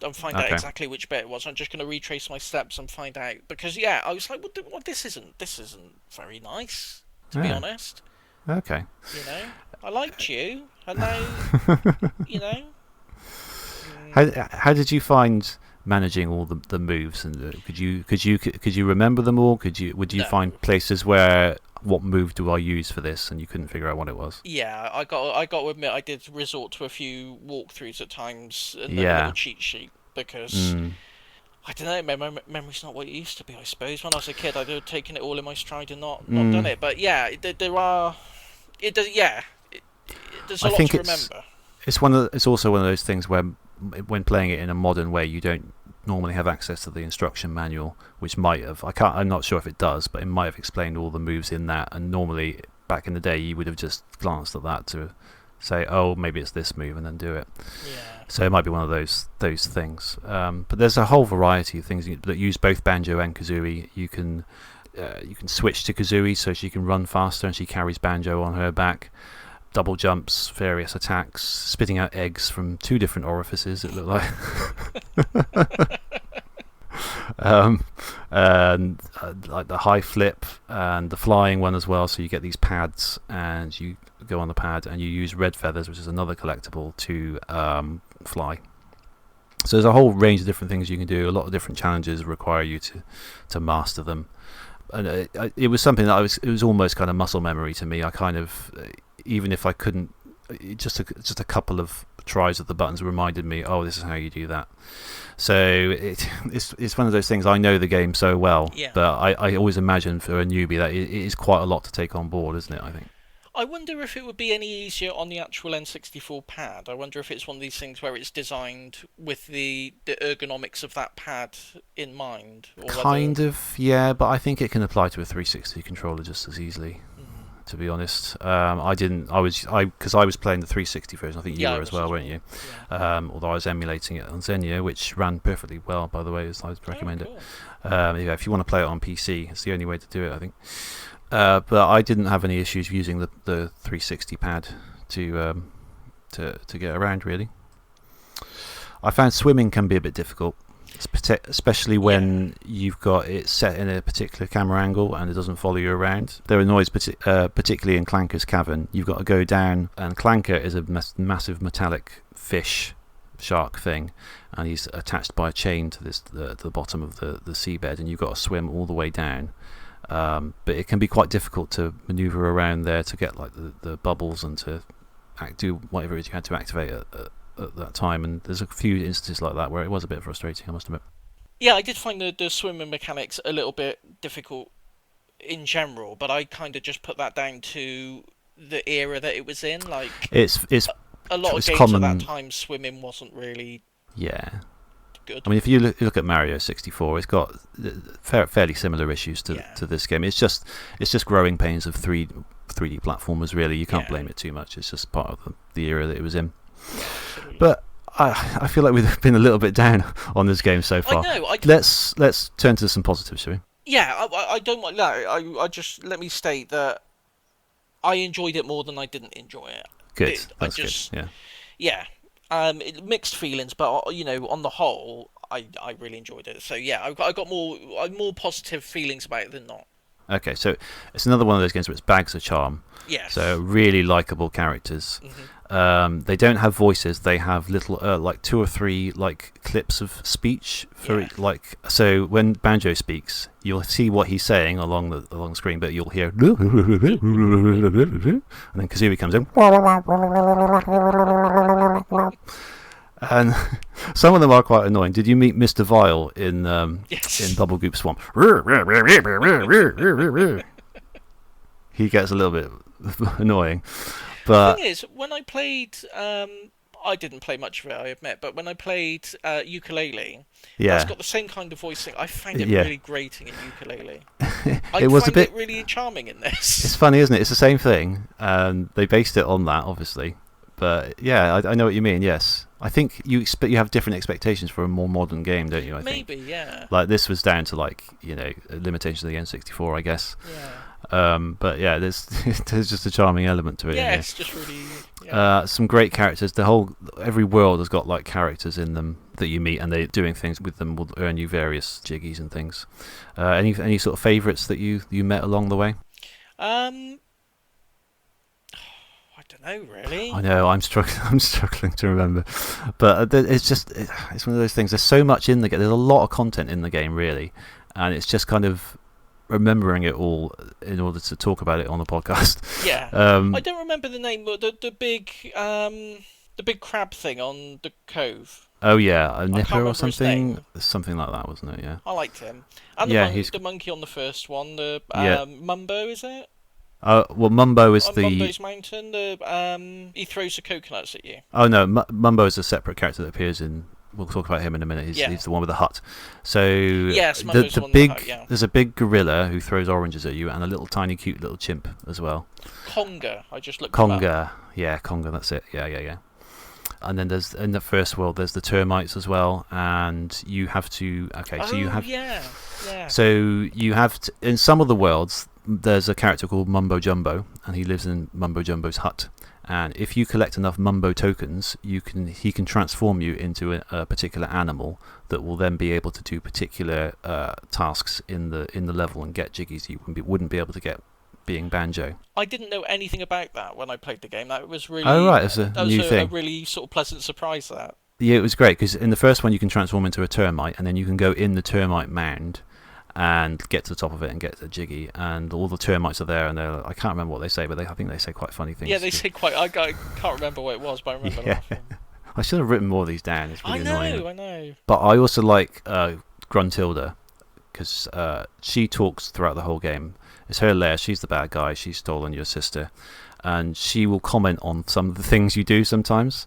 And find out exactly which bit it was. I'm just going to retrace my steps and find out, because I was like, well, this isn't very nice, to be honest. Okay. I liked you, and now, How did you find managing all the moves, and could you remember them all? Would you find places where, what move do I use for this, and you couldn't figure out what it was? Yeah, I got to admit, I did resort to a few walkthroughs at times and a little cheat sheet, because I don't know, memory's not what it used to be. I suppose when I was a kid, I'd have taken it all in my stride and not done it. But yeah, there are. It does. Yeah, there's a lot to remember. It's also one of those things where, when playing it in a modern way, you don't normally have access to the instruction manual, which might have. I'm not sure if it does, but it might have explained all the moves in that. And normally, back in the day, you would have just glanced at that to say, "Oh, maybe it's this move," and then do it. Yeah. So it might be one of those things. But there's a whole variety of things that use both Banjo and Kazooie. You can switch to Kazooie so she can run faster, and she carries Banjo on her back. Double jumps, various attacks, spitting out eggs from 2 different orifices, it looked like. And like the high flip and the flying one as well, so you get these pads and you go on the pad and you use red feathers, which is another collectible, to fly. So there's a whole range of different things you can do. A lot of different challenges require you to master them. And it was something that it was almost kind of muscle memory to me. I kind of, even if I couldn't, just a couple of tries of the buttons reminded me, oh, this is how you do that. So it's one of those things. I know the game so well, but I always imagine for a newbie that it is quite a lot to take on board, isn't it? I think. I wonder if it would be any easier on the actual N64 pad. I wonder if it's one of these things where it's designed with the ergonomics of that pad in mind. Or kind of, yeah, but I think it can apply to a 360 controller just as easily. To be honest, because I was playing the 360 version. I think you were as well, weren't you? Yeah. Although I was emulating it on Xenia, which ran perfectly well, by the way, as I'd recommend it. If you want to play it on PC, it's the only way to do it, I think. But I didn't have any issues using the 360 pad to get around, really. I found swimming can be a bit difficult, especially when you've got it set in a particular camera angle and it doesn't follow you around. There are noises, particularly in Clanker's cavern. You've got to go down, and Clanker is a massive metallic fish shark thing, and he's attached by a chain to the bottom of the seabed, and you've got to swim all the way down. But it can be quite difficult to maneuver around there to get like the bubbles and to do whatever it is you had to activate at that time. And there's a few instances like that where it was a bit frustrating, I must admit. Yeah, I did find the swimming mechanics a little bit difficult in general, but I kind of just put that down to the era that it was in. Like, it's a lot of games common. at that time, swimming wasn't really good. I mean, if you look at Mario 64, it's got fairly similar issues to this game. It's just growing pains of 3D platformers. Really, you can't blame it too much. It's just part of the era that it was in. Yeah, but I feel like we've been a little bit down on this game so far. I know. Let's turn to some positives, shall we? Yeah, I don't want. No, I just let me state that I enjoyed it more than I didn't enjoy it. Good. That's good. Yeah. Mixed feelings, but on the whole, I really enjoyed it. So yeah, I got more positive feelings about it than not. Okay, so it's another one of those games where it's bags of charm. Yes. So really likable characters. Mm-hmm. They don't have voices. They have little like 2 or 3 like clips of speech for so when Banjo speaks, you'll see what he's saying along the screen, but you'll hear and then Kazooie comes in. And some of them are quite annoying. Did you meet Mr. Vile in Bubble Goop Swamp? He gets a little bit annoying. But the thing is, when I played, I didn't play much of it, I admit, but when I played Ukulele, it's got the same kind of voicing. I found it really grating in Ukulele. I found it really charming in this. It's funny, isn't it? It's the same thing. They based it on that, obviously. But yeah, I know what you mean. Yes, I think you have different expectations for a more modern game, don't you? Maybe, yeah. Like this was down to limitations of the N64, I guess. Yeah. But yeah, there's just a charming element to it. Yeah, it's just really. Some great characters. Every world has got like characters in them that you meet, and they doing things with them will earn you various jiggies and things. Any sort of favourites that you met along the way? I don't know, really. I know, I'm struggling to remember, but it's one of those things. There's so much in the game. There's a lot of content in the game, really, and it's just kind of remembering it all in order to talk about it on the podcast. Yeah, I don't remember the name, but the big crab thing on the cove. Oh yeah, a nipper or something like that, wasn't it? Yeah, I liked him. And the monkey on the first one, the Mumbo, is it? Well, Mumbo is Mumbo's Mountain. He throws the coconuts at you. Oh no, Mumbo is a separate character that appears in. We'll talk about him in a minute. He's the one with the hut. So yes, Mumbo's the one with the hut, yeah. There's a big gorilla who throws oranges at you, and a little tiny cute little chimp as well. Conga, I just looked. Conga, yeah, Conga. That's it. Yeah. And then there's in the first world there's the termites as well, and you have to. So you have. Yeah. So you have in some of the worlds. There's a character called Mumbo Jumbo, and he lives in Mumbo Jumbo's hut. And if you collect enough Mumbo tokens, he can transform you into a particular animal that will then be able to do particular tasks in the level and get jiggies you wouldn't be able to get being Banjo. I didn't know anything about that when I played the game. That was really it's a new thing. A really sort of pleasant surprise. That it was great because in the first one you can transform into a termite, and then you can go in the termite mound and get to the top of it and get a jiggy, and all the termites are there, and I can't remember what they say, but I think they say quite funny things. Yeah, they say quite. I can't remember what it was, but I remember laughing. I should have written more of these down. It's really annoying. I know. But I also like Gruntilda because she talks throughout the whole game. It's her lair. She's the bad guy. She's stolen your sister, and she will comment on some of the things you do sometimes.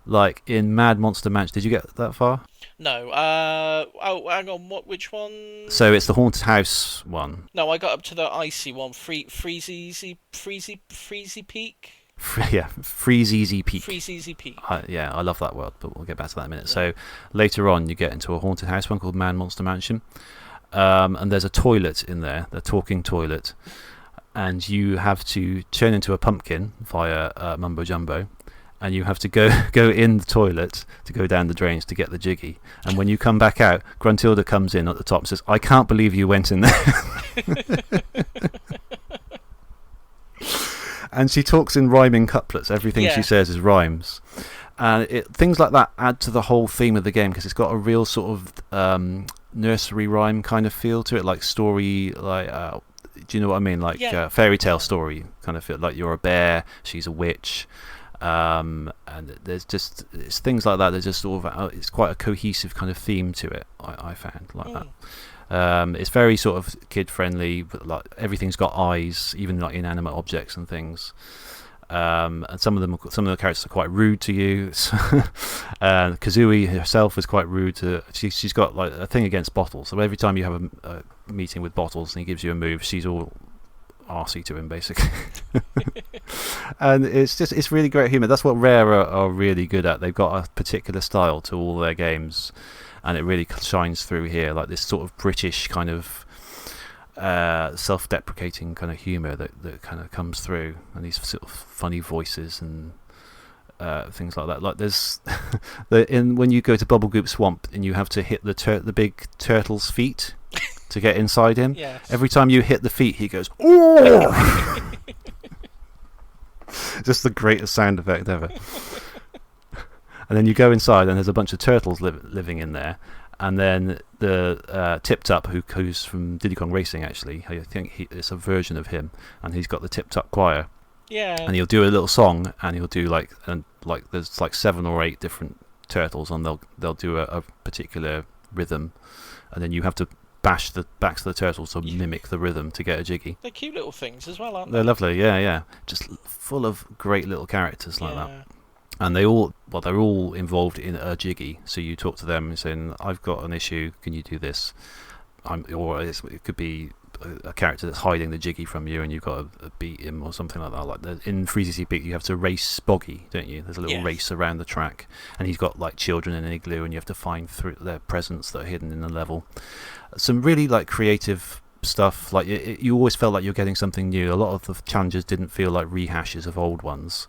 Like in Mad Monster Mansion. Did you get that far? No. Hang on. Which one? So it's the haunted house one. No, I got up to the icy one. Freezy Peak. Freezy Peak. Freezy Peak. I love that world, but we'll get back to that in a minute. Yeah. So later on, you get into a haunted house one called Mad Monster Mansion, and there's a toilet in there, the talking toilet, and you have to turn into a pumpkin via Mumbo Jumbo. And you have to go in the toilet to go down the drains to get the jiggy. And when you come back out, Gruntilda comes in at the top and says, "I can't believe you went in there." And she talks in rhyming couplets. Everything she says is rhymes. And things like that add to the whole theme of the game because it's got a real sort of nursery rhyme kind of feel to it, like story, like do you know what I mean? Like fairy tale story kind of feel. Like you're a bear, she's a witch. And there's just it's things like that. There's just sort of it's quite a cohesive kind of theme to it. I found like that. It's very sort of kid friendly, but like everything's got eyes, even like inanimate objects and things. And some of the characters are quite rude to you. Kazooie herself is quite rude to. She's got like a thing against bottles. So every time you have a meeting with Bottles and he gives you a move, she's all arsey to him basically. And it's really great humour. That's what Rare are really good at. They've got a particular style to all their games, and it really shines through here. Like this sort of British kind of self-deprecating kind of humour that kind of comes through, and these sort of funny voices and things like that. Like there's when you go to Bubblegoop Swamp and you have to hit the big turtle's feet to get inside him. Yes. Every time you hit the feet, he goes, "Oh!" Just the greatest sound effect ever. And then you go inside, and there's a bunch of turtles living in there. And then the Tip Tup, who's from Diddy Kong Racing, actually, I think it's a version of him, and he's got the Tip Tup choir. Yeah. And he'll do a little song, and he'll do like there's like 7 or 8 different turtles, and they'll do a particular rhythm, and then you have to bash the backs of the turtles to mimic the rhythm to get a jiggy. They're cute little things as well, aren't they? They're lovely, yeah. Just full of great little characters like that. And they're all involved in a jiggy. So you talk to them and saying, "I've got an issue. Can you do this?" Or it could be a character that's hiding the jiggy from you, and you've got to beat him or something like that. Like in Freezy Peak, you have to race Boggy, don't you? There's a little race around the track, and he's got like children in an igloo, and you have to find through their presents that are hidden in the level. Some really like creative stuff. Like you always felt like you're getting something new. A lot of the challenges didn't feel like rehashes of old ones.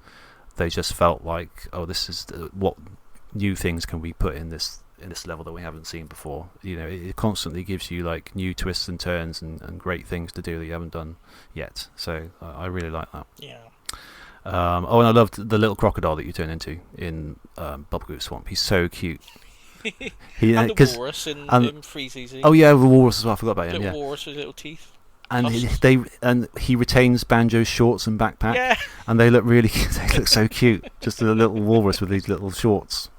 They just felt like, oh, this is what new things can we put in this level that we haven't seen before. You know, it constantly gives you like new twists and turns and great things to do that you haven't done yet. So I really like that. Yeah. And I loved the little crocodile that you turn into in Bubblegoop Swamp. He's so cute. And the walrus in Freezy. Oh yeah, the walrus as well. I forgot about him. Little walrus with little teeth. And he retains Banjo's shorts and backpack, and they look so cute. Just a little walrus with these little shorts.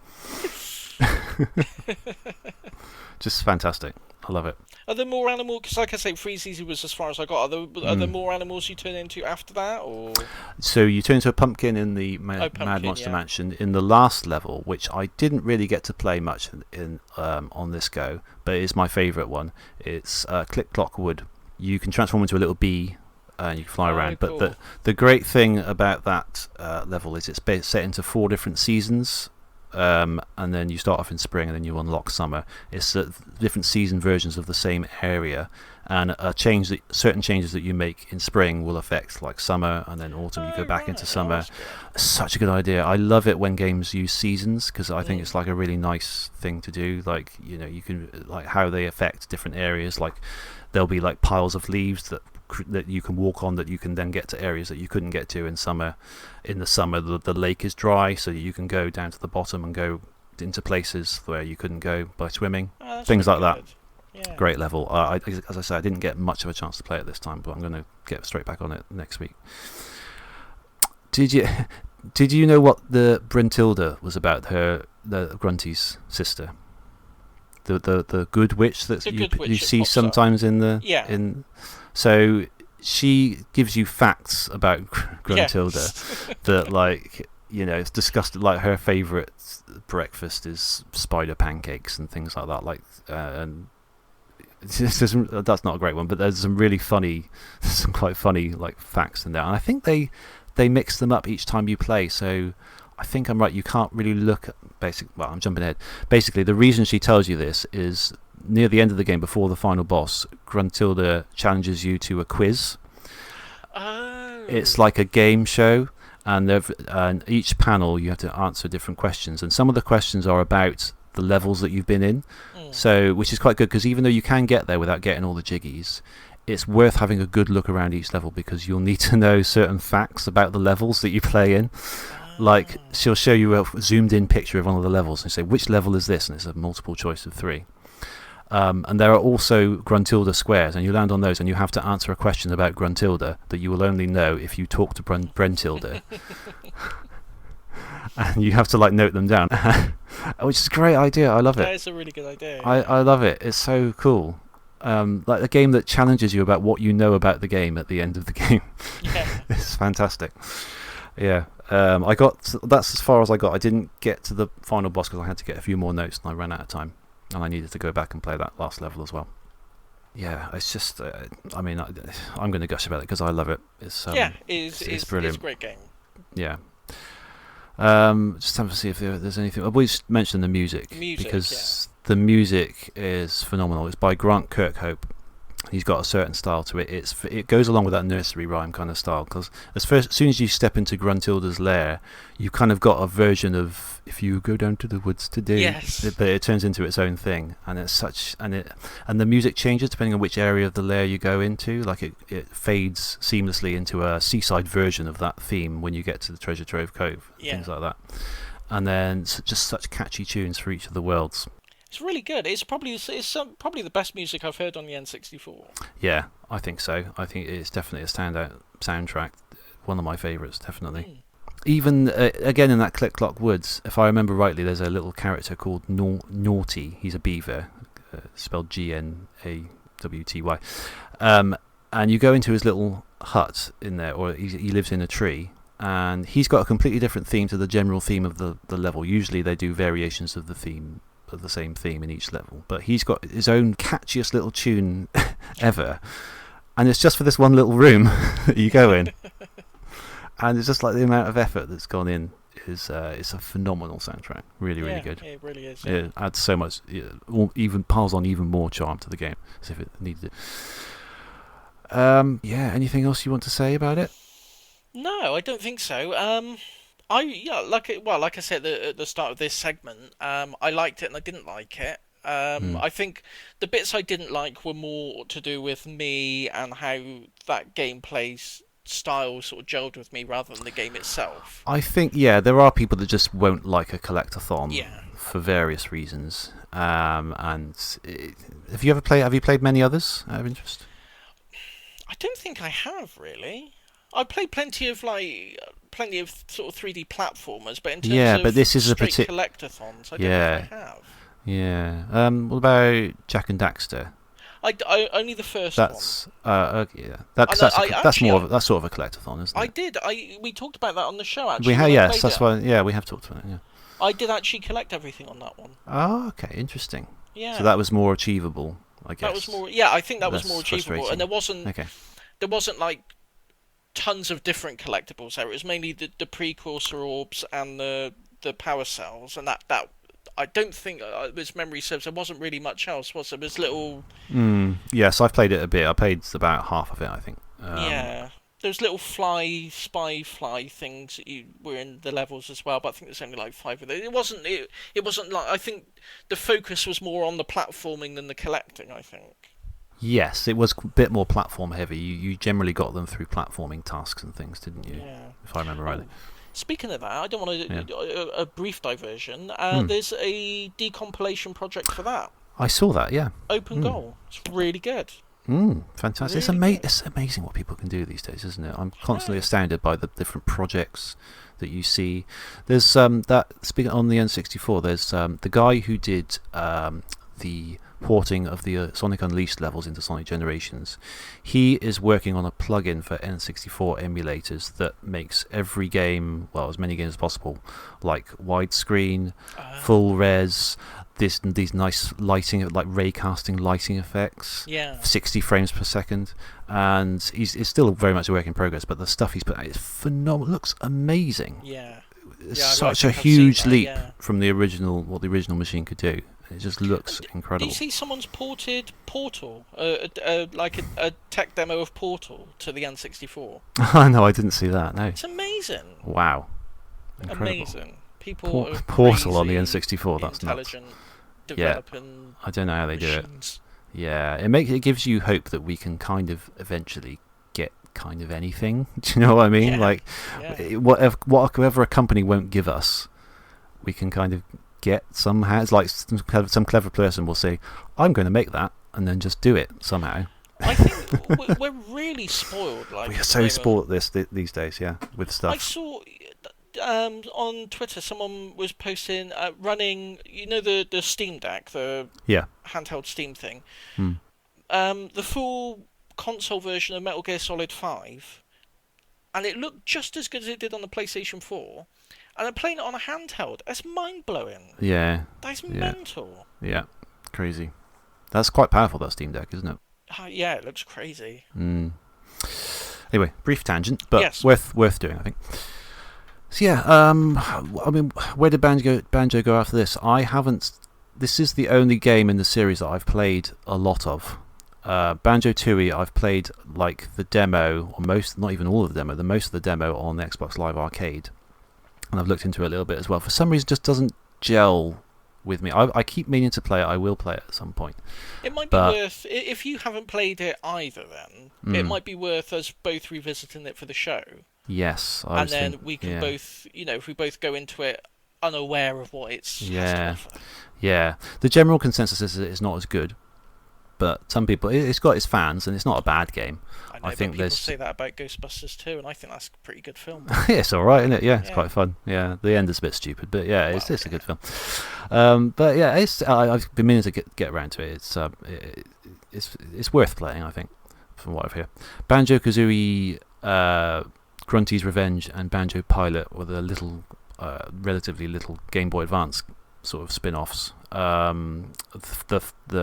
Just fantastic. I love it. Are there more animals? Because like I say, Freezy was as far as I got. Are there more animals you turn into after that, or? So you turn into a pumpkin in the Mad Monster Mansion in the last level, which I didn't really get to play much in on this go, but it is my favourite one. It's Click Clock Wood. You can transform into a little bee and you can fly around. Cool. But the great thing about that level is it's set into 4 different seasons, and then you start off in spring and then you unlock summer. It's different season versions of the same area, and certain changes that you make in spring will affect like summer, and then autumn you go back into summer. Such a good idea. I love it when games use seasons, because I think it's like a really nice thing to do. Like, you know, you can like how they affect different areas. Like there'll be like piles of leaves that you can walk on that you can then get to areas that you couldn't get to in summer. In the summer, the lake is dry, so you can go down to the bottom and go into places where you couldn't go by swimming. Things like that. Yeah. Great level. As I said, I didn't get much of a chance to play it this time, but I'm going to get straight back on it next week. Did you know what the Brentilda was about? The Grunty's sister. The good witch that you see sometimes in the so she gives you facts about Gruntilda that, like, you know, it's discussed. Like her favourite breakfast is spider pancakes and things like that. Like and that's not a great one, but there's some really funny, some quite funny like facts in there, and I think they mix them up each time you play. So I think I'm right. You can't really look at well, I'm jumping ahead. Basically, the reason she tells you this is near the end of the game, before the final boss, Gruntilda challenges you to a quiz. Oh. It's like a game show, and each panel you have to answer different questions, and some of the questions are about the levels that you've been in. So, which is quite good, because even though you can get there without getting all the jiggies, it's worth having a good look around each level, because you'll need to know certain facts about the levels that you play in. Like, she'll show you a zoomed in picture of one of the levels and say, which level is this? And it's a multiple choice of 3. And there are also Gruntilda squares, and you land on those and you have to answer a question about Gruntilda that you will only know if you talk to Brentilda. And you have to like note them down. Which is a great idea. I love it. That is a really good idea. I love it. It's so cool. Like a game that challenges you about what you know about the game at the end of the game. Yeah. It's fantastic. Yeah, that's as far as I got. I didn't get to the final boss because I had to get a few more notes and I ran out of time, and I needed to go back and play that last level as well. Yeah, it's just, I mean, I'm going to gush about it because I love it. It's brilliant. It's a great game. Yeah. Just have to see if there's anything. We just mentioned the music because the music is phenomenal. It's by Grant Kirkhope. He's got a certain style to it. It goes along with that nursery rhyme kind of style because as soon as you step into Gruntilda's lair, you've kind of got a version of if you go down to the woods today. Yes. But it turns into its own thing, and and the music changes depending on which area of the lair you go into. Like it fades seamlessly into a seaside version of that theme when you get to the Treasure Trove Cove, things like that. And then just such catchy tunes for each of the worlds. It's really good. It's probably the best music I've heard on the N64. Yeah, I think so. I think it's definitely a standout soundtrack. One of my favourites, definitely. Even, again, in that Click Clock Woods, if I remember rightly, there's a little character called Naughty. He's a beaver, spelled Gnawty. And you go into his little hut in there, or he lives in a tree, and he's got a completely different theme to the general theme of the level. Usually they do variations of the same theme in each level, but he's got his own catchiest little tune ever, and it's just for this one little room that you go in, and it's just like the amount of effort that's gone in is it's a phenomenal soundtrack. Really good. It really is. It adds so much, even piles on even more charm to the game as if it needed it. Anything else you want to say about it? No, I don't think so. Like I said at the start of this segment, I liked it and I didn't like it. I think the bits I didn't like were more to do with me and how that gameplay style sort of gelled with me rather than the game itself. I think there are people that just won't like a collect-a-thon for various reasons. And have you played many others out of interest? I don't think I have really. I played plenty of sort of 3D platformers, but in terms of this is straight collect-a-thons, I don't know if I have. Yeah. What about Jack and Daxter? I only the first one. That's sort of a collect-a-thon, isn't it? We talked about that on the show actually. We have talked about it. Yeah. I did actually collect everything on that one. Oh, okay, interesting. Yeah. So that was more achievable, I guess. That was more. Yeah, I think that was more achievable, and there wasn't. Okay. There wasn't like tons of different collectibles there. It was mainly the precursor orbs and the power cells, and that I don't think, as memory serves, there wasn't really much else, was there? There's little... Yes, I've played it a bit. I played about half of it, I think. Those little spy fly things that you were in the levels as well, but I think there's only like 5 of them. It wasn't like... I think the focus was more on the platforming than the collecting, I think. Yes, it was a bit more platform heavy. You generally got them through platforming tasks and things, didn't you? Yeah. If I remember rightly. Speaking of that, I don't want to a brief diversion. There's a decompilation project for that. I saw that, yeah. Open goal. It's really good. Fantastic. Really it's amazing what people can do these days, isn't it? I'm constantly astounded by the different projects that you see. There's speaking on the N64, there's the guy who did the porting of the Sonic Unleashed levels into Sonic Generations. He is working on a plugin for N64 emulators that makes every game, well, as many games as possible, like widescreen, full res, these nice lighting, like ray casting lighting effects, 60 frames per second, and it's still very much a work in progress, but the stuff he's put out is phenomenal. It looks amazing. It's such a huge leap from the original, what the original machine could do. It just looks incredible. Do you see someone's ported Portal, like a tech demo of Portal to the N64? No, I didn't see that. No, it's amazing. Wow, incredible. Amazing. People Portal on the N64. That's intelligent. Nuts. Developing I don't know how they machines. do it. Yeah, it gives you hope that we can kind of eventually get kind of anything. Do you know what I mean? Whatever a company won't give us, we can kind of get somehow. It's like some clever person will say, I'm going to make that, and then just do it somehow. I think we're really spoiled. Like, we are so spoiled these days, with stuff. I saw on Twitter someone was posting running, the Steam Deck, the handheld Steam thing. The full console version of Metal Gear Solid 5 and it looked just as good as it did on the PlayStation 4. And then playing it on a handheld, that's mind-blowing. Yeah. That's mental. Yeah, crazy. That's quite powerful, that Steam Deck, isn't it? Yeah, it looks crazy. Anyway, brief tangent, but yes. worth doing, I think. So yeah, I mean, where did Banjo go after this? I haven't. This is the only game in the series that I've played a lot of. Banjo-Tooie, I've played like the demo, or not even all of the demo, most of the demo on the Xbox Live Arcade, and I've looked into it a little bit as well. For some reason, it just doesn't gel with me. I keep meaning to play it. I will play it at some point. It might be worth, if you haven't played it either, then it might be worth us both revisiting it for the show. Yes, and then we can both, if we both go into it unaware of what it's has to offer. Yeah. The general consensus is that it's not as good, but some people, it's got its fans, and it's not a bad game. I think people say that about Ghostbusters too, and I think that's a pretty good film. Yeah, it's all right, isn't it? Yeah, it's quite fun. Yeah, the end is a bit stupid, but yeah, it's a good film. But yeah, I've been meaning to get around to it. It's worth playing, I think, from what I've heard. Banjo-Kazooie, Grunty's Revenge, and Banjo Pilot were the relatively little Game Boy Advance sort of spin-offs. The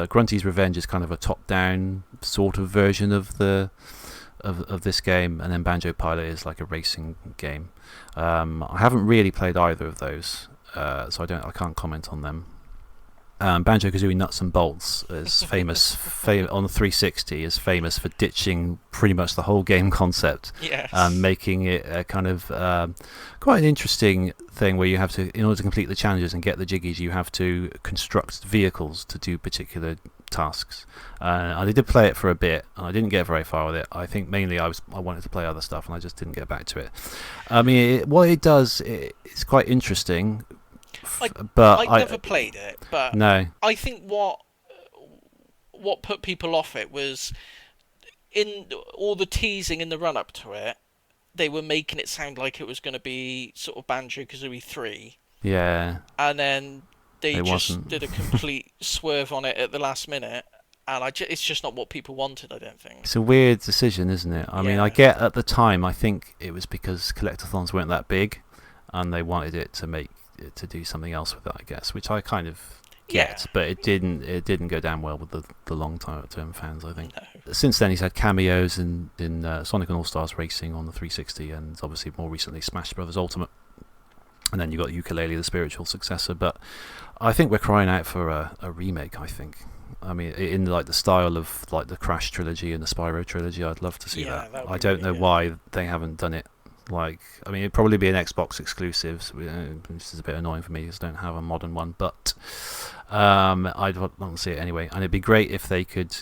Grunty's Revenge is kind of a top-down sort of version of this game, and then Banjo Pilot is like a racing game. I haven't really played either of those, so I can't comment on them. Banjo-Kazooie Nuts and Bolts is famous on the 360 is famous for ditching pretty much the whole game concept, and making it a kind of quite an interesting thing where you have to, in order to complete the challenges and get the jiggies, you have to construct vehicles to do particular tasks. I did play it for a bit, and I didn't get very far with it. I think mainly I wanted to play other stuff, and I just didn't get back to it. I mean, what it does, it's quite interesting. I've never played it, but no. I think what put people off it was in all the teasing in the run-up to it, they were making it sound like it was going to be sort of Banjo-Kazooie 3. Yeah. And then they just did a complete swerve on it at the last minute, and it's just not what people wanted, I don't think. It's a weird decision, isn't it? I mean, I get at the time, I think it was because collect-a-thons weren't that big, and they wanted it to do something else with it, I guess, which I kind of get, but it didn't go down well with the long-term fans, I think. No. Since then, he's had cameos in Sonic and All-Stars Racing on the 360, and obviously more recently Smash Brothers Ultimate, and then you got Yooka-Laylee, the spiritual successor. But I think we're crying out for a remake, I think. I mean, in like the style of like the Crash trilogy and the Spyro trilogy. I'd love to see that. I don't know why they haven't done it. Like, I mean, it'd probably be an Xbox exclusive. So this is a bit annoying for me because I don't have a modern one, but I'd want to see it anyway. And it'd be great if they could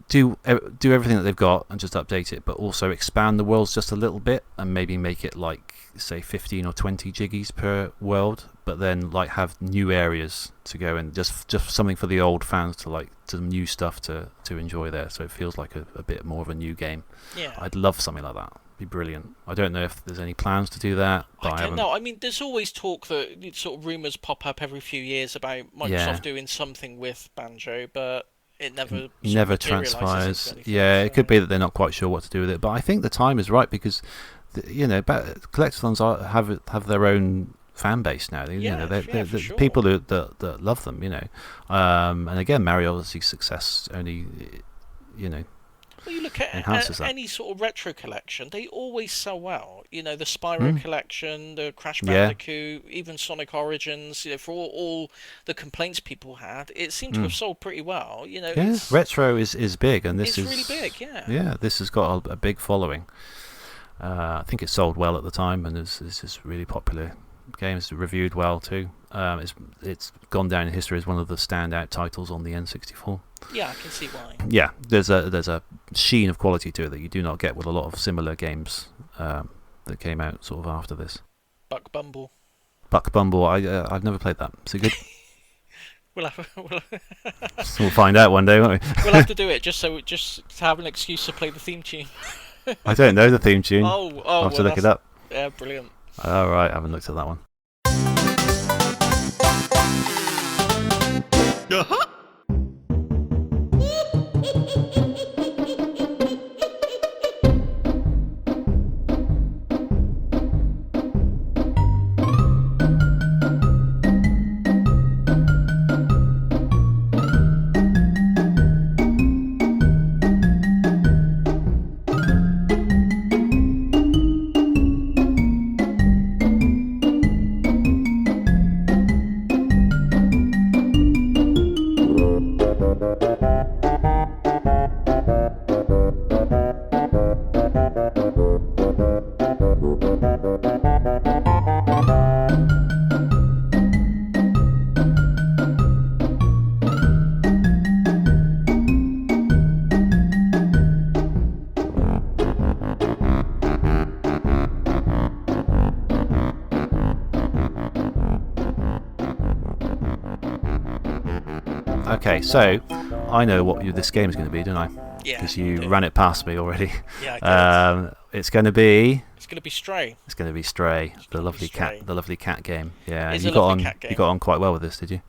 do everything that they've got and just update it, but also expand the worlds just a little bit and maybe make it like, say, 15 or 20 jiggies per world, but then like have new areas to go and just something for the old fans to new stuff to enjoy there, so it feels like a bit more of a new game. Yeah, I'd love something like that. Be brilliant. I don't know if there's any plans to do that. But I don't know. I mean, there's always talk that sort of rumours pop up every few years about Microsoft doing something with Banjo, but it never transpires. Yeah, it could be that they're not quite sure what to do with it, but I think the time is right because collect-a-thons have their own fan base now. They're sure. People that love them. And again, Mario Odyssey's success only Well, you look at any sort of retro collection, they always sell well. The Spyro collection, the Crash Bandicoot, even Sonic Origins, for all the complaints people had, it seemed to have sold pretty well. Retro is big, and this is really big, Yeah, this has got a big following. I think it sold well at the time, and it's just really popular game. It's reviewed well too. It's gone down in history as one of the standout titles on the N64. Yeah, I can see why. Yeah, there's a sheen of quality to it that you do not get with a lot of similar games that came out sort of after this. Buck Bumble. I've never played that. Is it good? We'll find out one day, won't we? We'll have to do it just to have an excuse to play the theme tune. I don't know the theme tune. I'll have to look it up. Yeah, brilliant. All right, I haven't looked at that one. Okay, so I know what this game is going to be, don't I? Yeah. Because you ran it past me already. Yeah, I did. It's going to be. It's going to be Stray. It's going to be Stray, the lovely cat game. Yeah, it's you got on. You got on quite well with this, did you?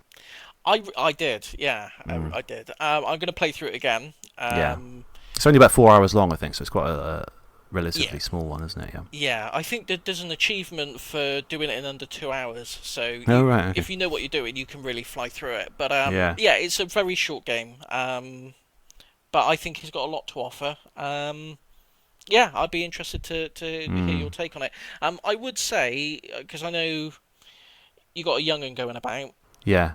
I did. Yeah, I did. I'm going to play through it again. It's only about 4 hours long, I think, so it's quite a relatively small one, isn't it? Yeah, I think that there's an achievement for doing it in under 2 hours. So if you know what you're doing, you can really fly through it. But it's a very short game. But I think he's got a lot to offer. I'd be interested to hear your take on it. I would say, because I know you got a young'un going about. Yeah.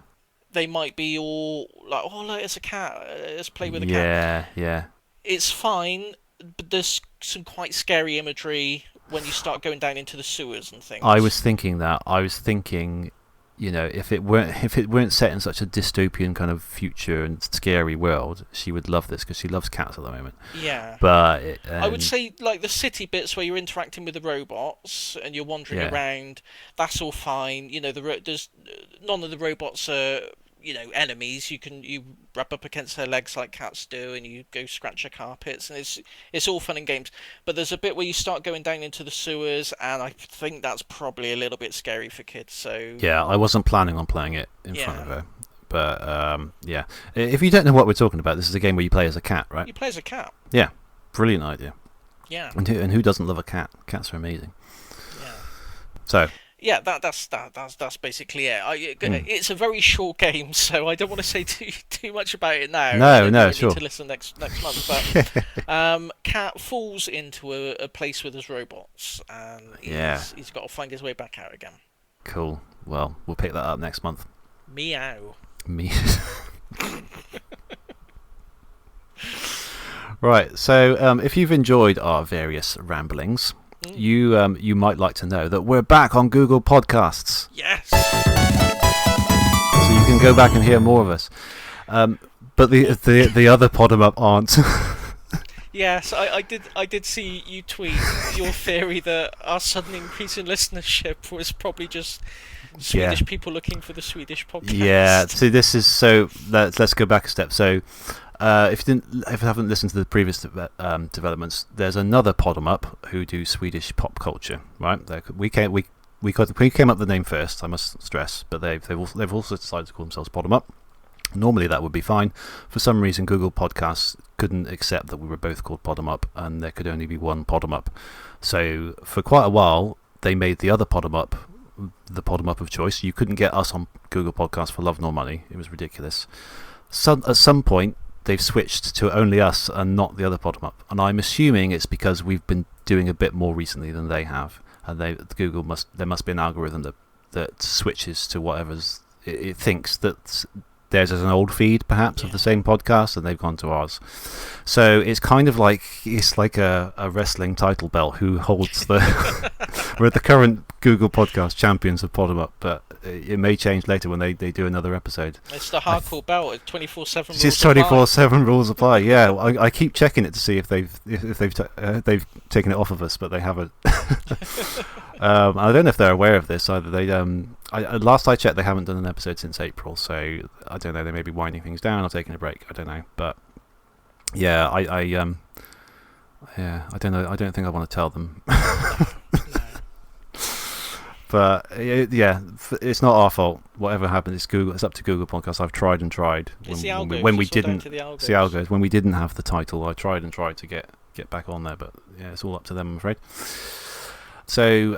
They might be all like, "Oh, look, it's a cat. Let's play with a cat." Yeah. It's fine, but there's some quite scary imagery when you start going down into the sewers and things. I was thinking that. I was thinking, if it weren't set in such a dystopian kind of future and scary world, she would love this because she loves cats at the moment. Yeah. But I would say like the city bits where you're interacting with the robots and you're wandering around. That's all fine. There's none of the robots are enemies. You rub up against her legs like cats do, and you go scratch her carpets, and it's all fun and games. But there's a bit where you start going down into the sewers, and I think that's probably a little bit scary for kids. So yeah, I wasn't planning on playing it in front of her, but if you don't know what we're talking about, this is a game where you play as a cat, right? You play as a cat. Yeah, brilliant idea. Yeah, and who doesn't love a cat? Cats are amazing. Yeah. So. Yeah, that's basically it. It's a very short game, so I don't want to say too much about it now. No, sure. Need to listen next month, but Cat falls into a place where there's robots, and he's got to find his way back out again. Cool. Well, we'll pick that up next month. Meow. Right. So, if you've enjoyed our various ramblings. You might like to know that we're back on Google Podcasts. Yes. So you can go back and hear more of us. But the other Podemup aren't. Yes, I did see you tweet your theory that our sudden increase in listenership was probably just Swedish people looking for the Swedish podcast. Yeah. So this is let's go back a step. So. If you haven't listened to the previous developments, there's another Podemup who do Swedish pop culture, right? We came up with the name first, I must stress, but they've also decided to call themselves Podemup. Normally that would be fine. For some reason, Google Podcasts couldn't accept that we were both called Podemup, and there could only be one Podemup. So for quite a while, they made the other Podemup the Podemup of choice. You couldn't get us on Google Podcasts for love nor money. It was ridiculous. At some point, they've switched to only us and not the other Podemup, and I'm assuming it's because we've been doing a bit more recently than they have, and there must be an algorithm that switches to whatever's it thinks that theirs is an old feed perhaps of the same podcast, and they've gone to ours. So it's kind of like a wrestling title belt. Who holds the we're the current Google Podcast champions of Podemup, but it may change later when they do another episode. It's the hardcore belt. 24/7 rules. It's 24/7 rules apply. Yeah, I keep checking it to see if they've taken it off of us, but they haven't. I don't know if they're aware of this either. They last I checked, they haven't done an episode since April, so I don't know. They may be winding things down or taking a break. I don't know, but yeah, I don't know. I don't think I want to tell them. But yeah, it's not our fault. Whatever happened, it's Google. It's up to Google Podcasts. I've tried and tried. When we didn't see algos, when we didn't have the title, I tried and tried to get back on there. But yeah, it's all up to them, I'm afraid. So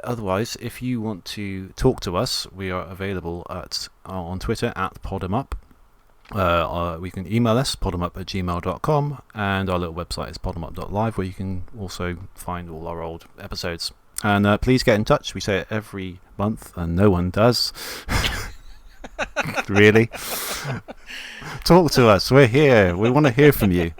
otherwise, if you want to talk to us, we are available on Twitter at podemup. We can email us podemup@gmail.com, and our little website is podemup.live, where you can also find all our old episodes. And please get in touch. We say it every month, and no one does. Really? Talk to us. We're here. We want to hear from you.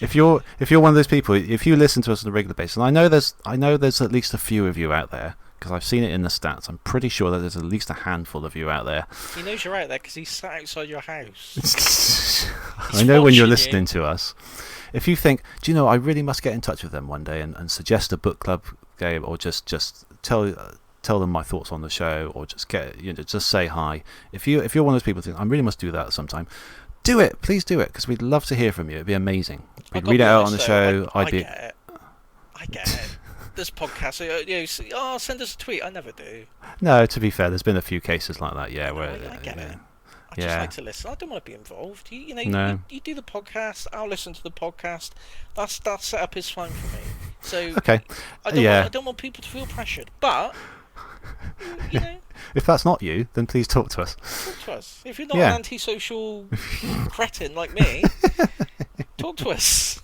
If you're one of those people, if you listen to us on a regular basis, and I know there's at least a few of you out there, because I've seen it in the stats. I'm pretty sure that there's at least a handful of you out there. He knows you're out there because he's sat outside your house. I know when you're listening to us. If you think, do you know, I really must get in touch with them one day and suggest a book club game, or just tell them my thoughts on the show, or just just say hi. If you're one of those people who think I really must do that sometime, do it. Please do it, because we'd love to hear from you. It'd be amazing. We'd read it out on the show. I get it. This podcast, send us a tweet. I never do. No, to be fair, there's been a few cases like that. Yeah, where I get it. I just like to listen. I don't want to be involved. You do the podcast. I'll listen to the podcast. That setup is fine for me. So okay. I don't want people to feel pressured. But if that's not you, then please talk to us. Talk to us. If you're not an antisocial cretin like me, talk to us.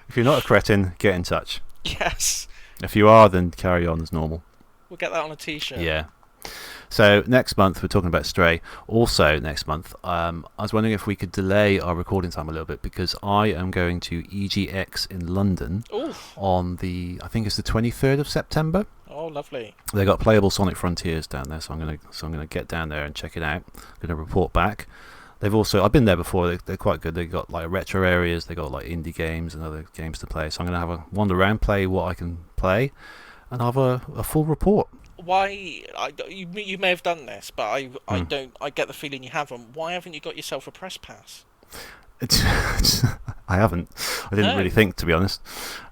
If you're not a cretin, get in touch. Yes. If you are, then carry on as normal. We'll get that on a t-shirt. Yeah. So next month we're talking about Stray. Also next month, I was wondering if we could delay our recording time a little bit, because I am going to EGX in London on I think it's the 23rd of September. Oh, lovely. They got playable Sonic Frontiers down there, so I'm gonna get down there and check it out. I'm gonna report back. I've been there before. They're quite good. They've got like retro areas. They got like indie games and other games to play. So I'm gonna have a wander around, play what I can play, and have a full report. Why? You may have done this, but I don't. I get the feeling you haven't. Why haven't you got yourself a press pass? I haven't. I didn't really think, to be honest.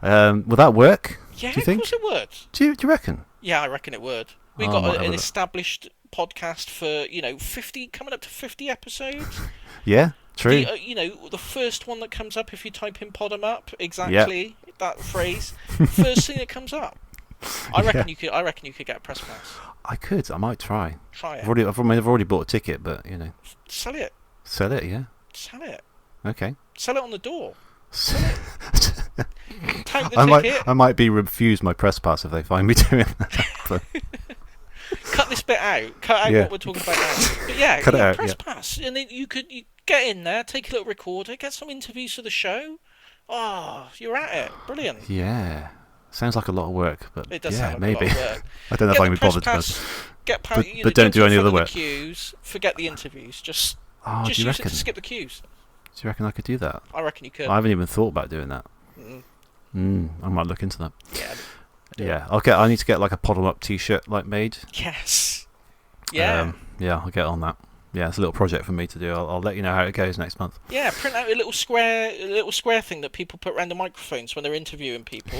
Would that work? Yeah, do you think? Of course it would. Do you reckon? Yeah, I reckon it would. We've got an established podcast for 50, coming up to 50 episodes. Yeah, true. The first one that comes up if you type in podemup, exactly that phrase, first thing that comes up. I reckon you could get a press pass. I could. I might try. Try it. I've already bought a ticket, but sell it. Sell it, yeah. Sell it. Okay. Sell it on the door. Sell it. Take the ticket. I might be refused my press pass if they find me doing that. But cut this bit out. Cut out what we're talking about now. But yeah, cut it out, press pass, and then you get in there, take a little recorder, get some interviews for the show. Oh, you're at it. Brilliant. Yeah. Sounds like a lot of work, but it does sound like maybe. A lot of work. I don't know if I can be bothered. But don't do any other work. Queues, forget the interviews. Just use it to skip the queues. Do you reckon I could do that? I reckon you could. I haven't even thought about doing that. I might look into that. Yeah. Yeah. I need to get like a podemup t-shirt made. Yes. Yeah. I'll get on that. Yeah, it's a little project for me to do. I'll let you know how it goes next month. Yeah, print out a little square thing that people put around the microphones when they're interviewing people.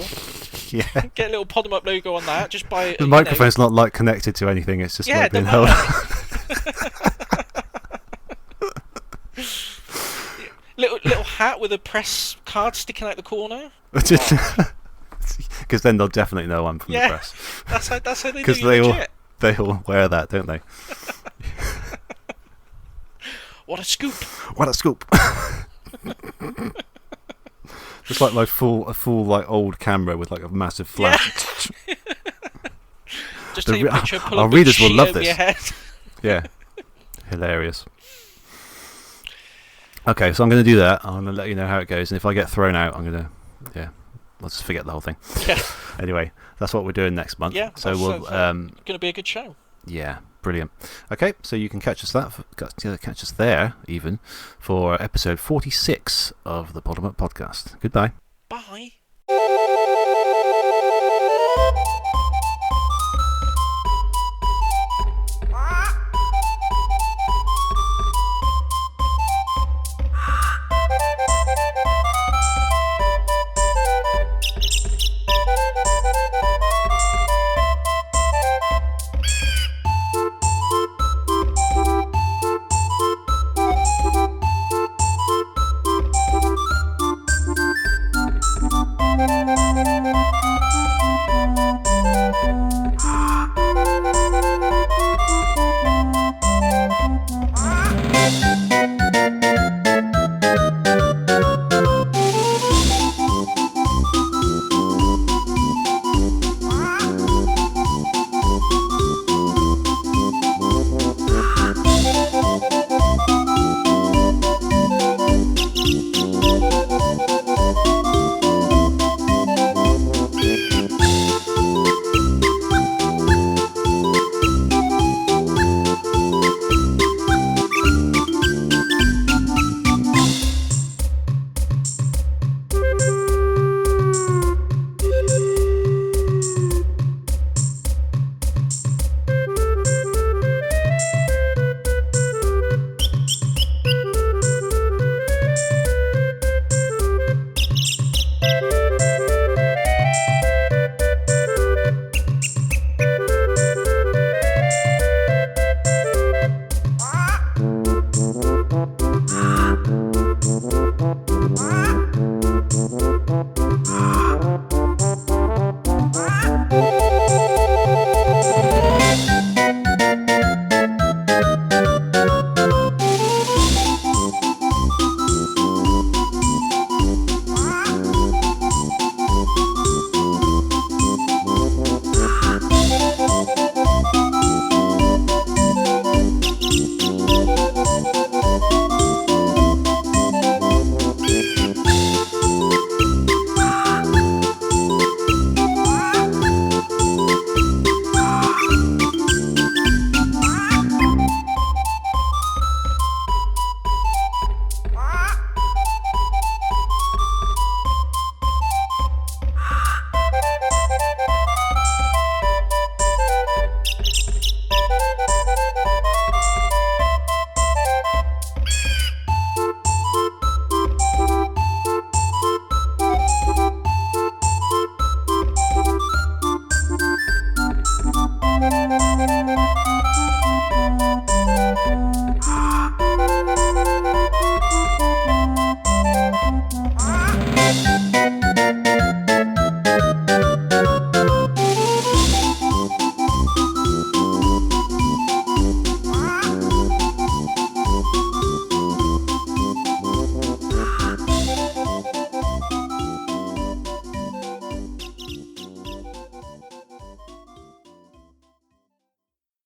Yeah. Get a little podemup logo on that. Just buy the microphone's not connected to anything. It's just being held. Little hat with a press card sticking out the corner. Because then they'll definitely know I'm from the press. That's how they know you're legit. They all wear that, don't they? What a scoop! What a scoop! Just like a full old camera with a massive flash. Yeah. Just take a picture, pull our up readers will love over this. Your head. Yeah, hilarious. Okay, so I'm going to do that. I'm going to let you know how it goes, and if I get thrown out, I'll just forget the whole thing. Yeah. Anyway, that's what we're doing next month. Yeah. So we'll going to be a good show. Yeah, brilliant. Okay, so you can catch us there even for episode 46 of the Podemup podcast. Goodbye. Bye.